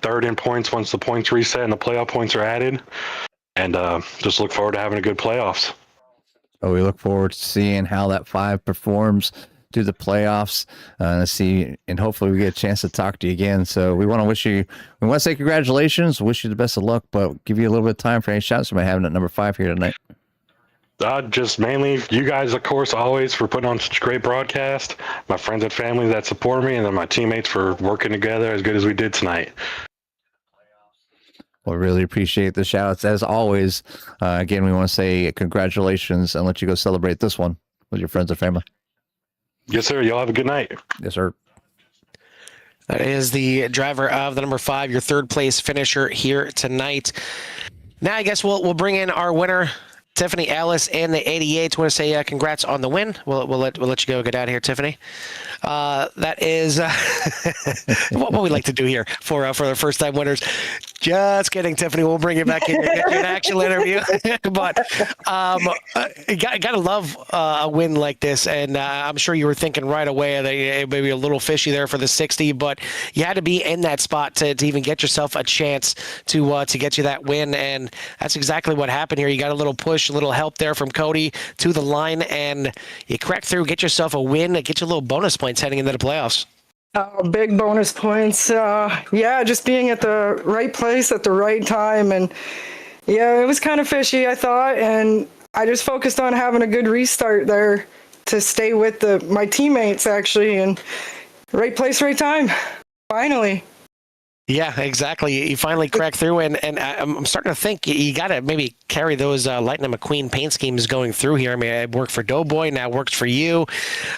in points once the points reset and the playoff points are added. And just look forward to having a good playoffs. So we look forward to seeing how that 5 performs through the playoffs. And hopefully we get a chance to talk to you again. So we want to say congratulations, wish you the best of luck, but give you a little bit of time for any shots you might have at number 5 here tonight. Just mainly you guys, of course, always for putting on such a great broadcast. My friends and family that support me, and then my teammates for working together as good as we did tonight. Well, really appreciate the shouts as always. Again, we want to say congratulations and let you go celebrate this one with your friends and family. Yes, sir. Y'all have a good night. Yes, sir. That is the driver of the number 5, your third place finisher here tonight. Now, I guess we'll bring in our winner, Tiffany Ellis in the 88. Want to say congrats on the win. We'll let you go get out of here, Tiffany. That is what we like to do here for the first time winners. Just kidding, Tiffany. We'll bring you back in to get you an actual interview. But you gotta love a win like this, and I'm sure you were thinking right away that it may be a little fishy there for the 60, but you had to be in that spot to even get yourself a chance to get you that win, and that's exactly what happened here. You got a little push, a little help there from Cody to the line, and you crack through, get yourself a win, get you a little bonus points heading into the playoffs. Big bonus points. Yeah, just being at the right place at the right time. And yeah, it was kind of fishy, I thought. And I just focused on having a good restart there to stay with my teammates, actually. And right place, right time. Finally. Yeah, exactly. You finally cracked through, and I'm starting to think you got to maybe carry those Lightning McQueen paint schemes going through here. I mean, it worked for Doughboy, now it works for you.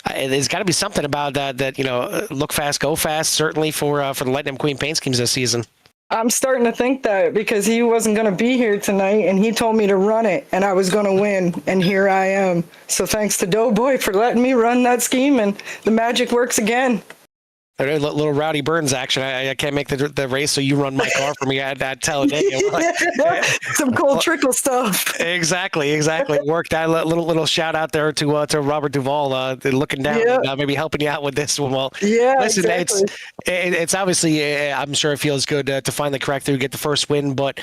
There's got to be something about that, look fast, go fast, certainly for the Lightning McQueen paint schemes this season. I'm starting to think that because he wasn't going to be here tonight, and he told me to run it, and I was going to win, and here I am. So thanks to Doughboy for letting me run that scheme, and the magic works again. A little Rowdy Burns action. I can't make the race, so you run my car for me at Talladega. Some cool trickle stuff. Exactly. Worked out. Little shout out there to Robert Duvall, looking down, and maybe helping you out with this one. Well, yeah, listen, exactly. it's obviously, I'm sure it feels good to finally crack through, get the first win, but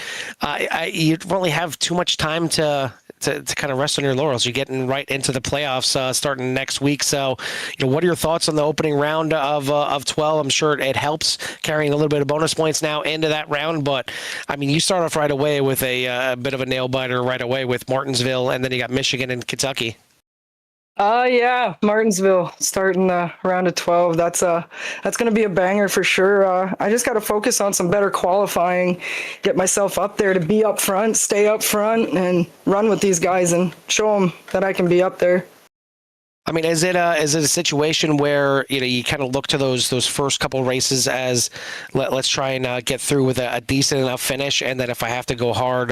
you really have too much time to kind of rest on your laurels. You're getting right into the playoffs starting next week. So, what are your thoughts on the opening round of 12? I'm sure it helps carrying a little bit of bonus points now into that round. But, I mean, you start off right away with a bit of a nail-biter right away with Martinsville, and then you got Michigan and Kentucky. Yeah, Martinsville starting the round of 12. That's going to be a banger for sure. I just got to focus on some better qualifying, get myself up there to be up front, stay up front, and run with these guys and show them that I can be up there. I mean, is it a situation where you kind of look to those first couple races as let's try and get through with a decent enough finish, and then if I have to go hard,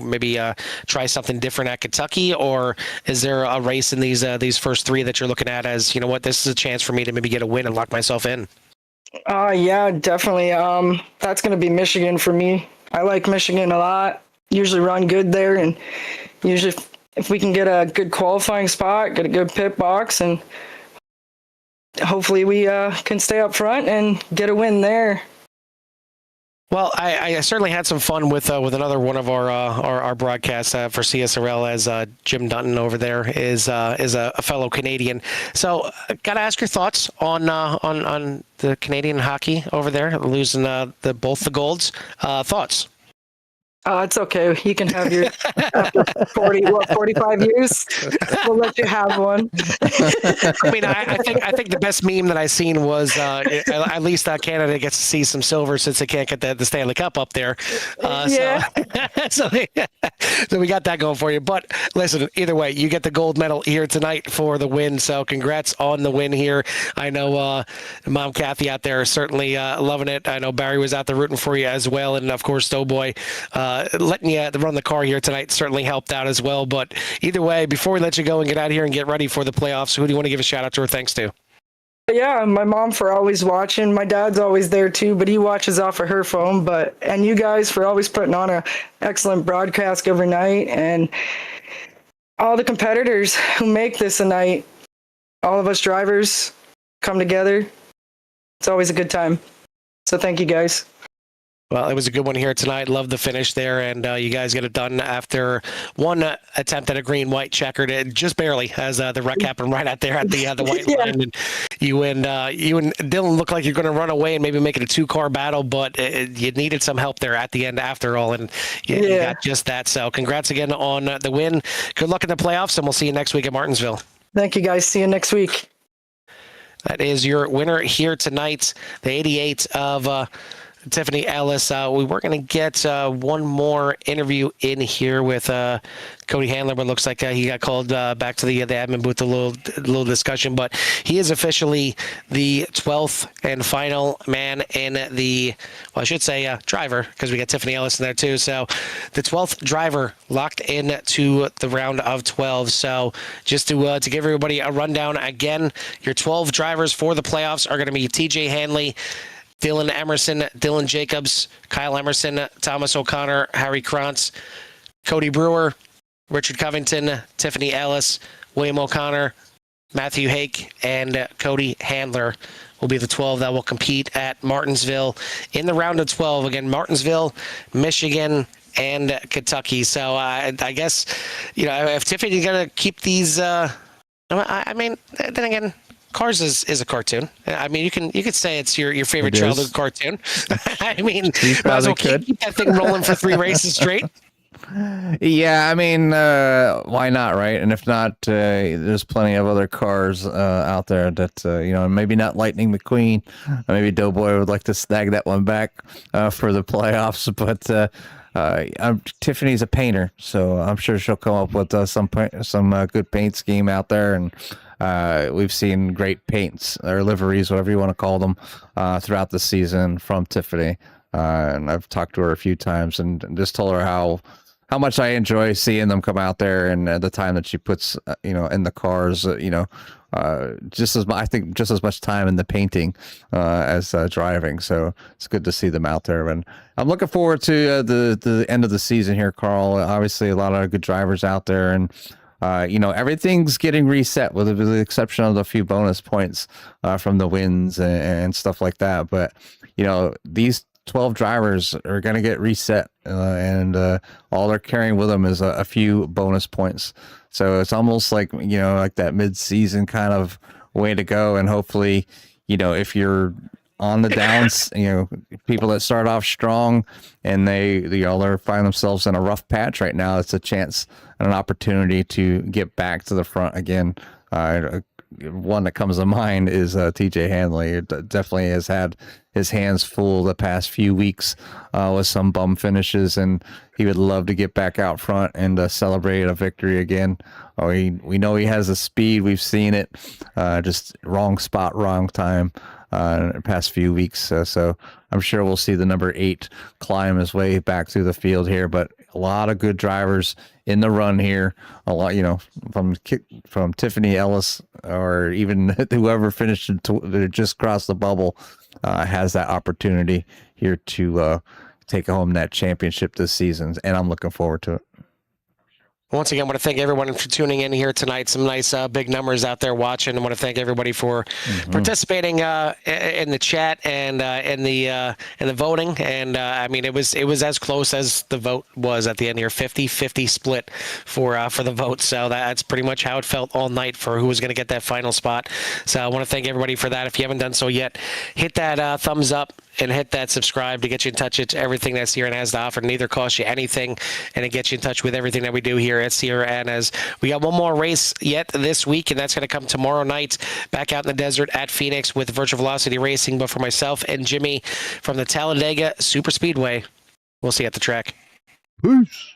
maybe try something different at Kentucky, or is there a race in these first 3 that you're looking at as this is a chance for me to maybe get a win and lock myself in? Yeah, definitely. That's going to be Michigan for me. I like Michigan a lot. Usually run good there, and usually. If we can get a good qualifying spot, get a good pit box, and hopefully we can stay up front and get a win there. Well, I certainly had some fun with another one of our broadcasts for CSRL, as Jim Dutton over there is a fellow Canadian. So, got to ask your thoughts on the Canadian hockey over there, losing both the golds. Thoughts? It's okay. You can have your after 45 years. We'll let you have one. I mean, I think the best meme that I seen was at least Canada gets to see some silver since they can't get the Stanley Cup up there. Yeah. So we got that going for you. But listen, either way, you get the gold medal here tonight for the win. So congrats on the win here. I know Mom Kathy out there is certainly loving it. I know Barry was out there rooting for you as well, and of course Doughboy. Letting you run the car here tonight certainly helped out as well. But either way, before we let you go and get out of here and get ready for the playoffs, who do you want to give a shout out to or thanks to? Yeah, my mom for always watching. My dad's always there too, but he watches off of her phone. And you guys for always putting on an excellent broadcast every night, and all the competitors who make this a night. All of us drivers come together. It's always a good time. So thank you guys. Well, it was a good one here tonight. Love the finish there, and you guys get it done after one attempt at a green-white checkered, just barely, as the wreck happened right out there at the white line. And you and Dylan look like you're going to run away and maybe make it a two-car battle, but you needed some help there at the end after all, and you got just that. So congrats again on the win. Good luck in the playoffs, and we'll see you next week at Martinsville. Thank you, guys. See you next week. That is your winner here tonight, the 88 of Tiffany Ellis. We were going to get one more interview in here with Cody Handler, but looks like he got called back to the admin booth, a little discussion. But he is officially the 12th and final man in the, well, I should say driver, because we got Tiffany Ellis in there too. So the 12th driver locked in to the round of 12. So just to give everybody a rundown again, your 12 drivers for the playoffs are going to be TJ Hanley, Dylan Emerson, Dylan Jacobs, Kyle Emerson, Thomas O'Connor, Harry Krantz, Cody Brewer, Richard Covington, Tiffany Ellis, William O'Connor, Matthew Hake, and Cody Handler will be the 12 that will compete at Martinsville in the round of 12. Again, Martinsville, Michigan, and Kentucky. So I guess, if Tiffany's going to keep these, I mean, then again, Cars is a cartoon. I mean, you could say it's your favorite childhood cartoon. I mean, might as well keep that thing rolling for 3 races straight. Yeah, I mean, why not, right? And if not, there's plenty of other cars out there that, maybe not Lightning McQueen. Maybe Doughboy would like to snag that one back for the playoffs. But Tiffany's a painter, so I'm sure she'll come up with some good paint scheme out there. And we've seen great paints or liveries, whatever you want to call them, throughout the season from Tiffany. And I've talked to her a few times and just told her how much I enjoy seeing them come out there, and the time that she puts, in the cars, just as much time in the painting as driving. So it's good to see them out there. And I'm looking forward to the end of the season here, Carl. Obviously, a lot of good drivers out there, and everything's getting reset with the exception of a few bonus points from the wins and stuff like that. But these 12 drivers are going to get reset, and all they're carrying with them is a few bonus points. So it's almost like like that mid-season kind of way to go. And hopefully, if you're on the downs, people that start off strong and they find themselves in a rough patch right now, it's a chance and an opportunity to get back to the front again. One that comes to mind is TJ Hanley. It definitely has had his hands full the past few weeks with some bum finishes, and he would love to get back out front and celebrate a victory again. We know he has the speed. We've seen it, just wrong spot, wrong time in the past few weeks. So I'm sure we'll see the number 8 climb his way back through the field here. But a lot of good drivers in the run here. A lot, from Tiffany Ellis or even whoever finished just crossed the bubble has that opportunity here to take home that championship this season, and I'm looking forward to it. Once again, I want to thank everyone for tuning in here tonight. Some nice big numbers out there watching. I want to thank everybody for participating in the chat and in the voting. And I mean, it was as close as the vote was at the end here, 50-50 split for the vote. So that's pretty much how it felt all night for who was going to get that final spot. So I want to thank everybody for that. If you haven't done so yet, hit that thumbs up and hit that subscribe to get you in touch with everything that Sierra has to offer. Neither costs you anything, and it gets you in touch with everything that we do here at Sierra. And as we got one more race yet this week, and that's going to come tomorrow night back out in the desert at Phoenix with Virtual Velocity Racing. But for myself and Jimmy from the Talladega Super Speedway, we'll see you at the track. Peace.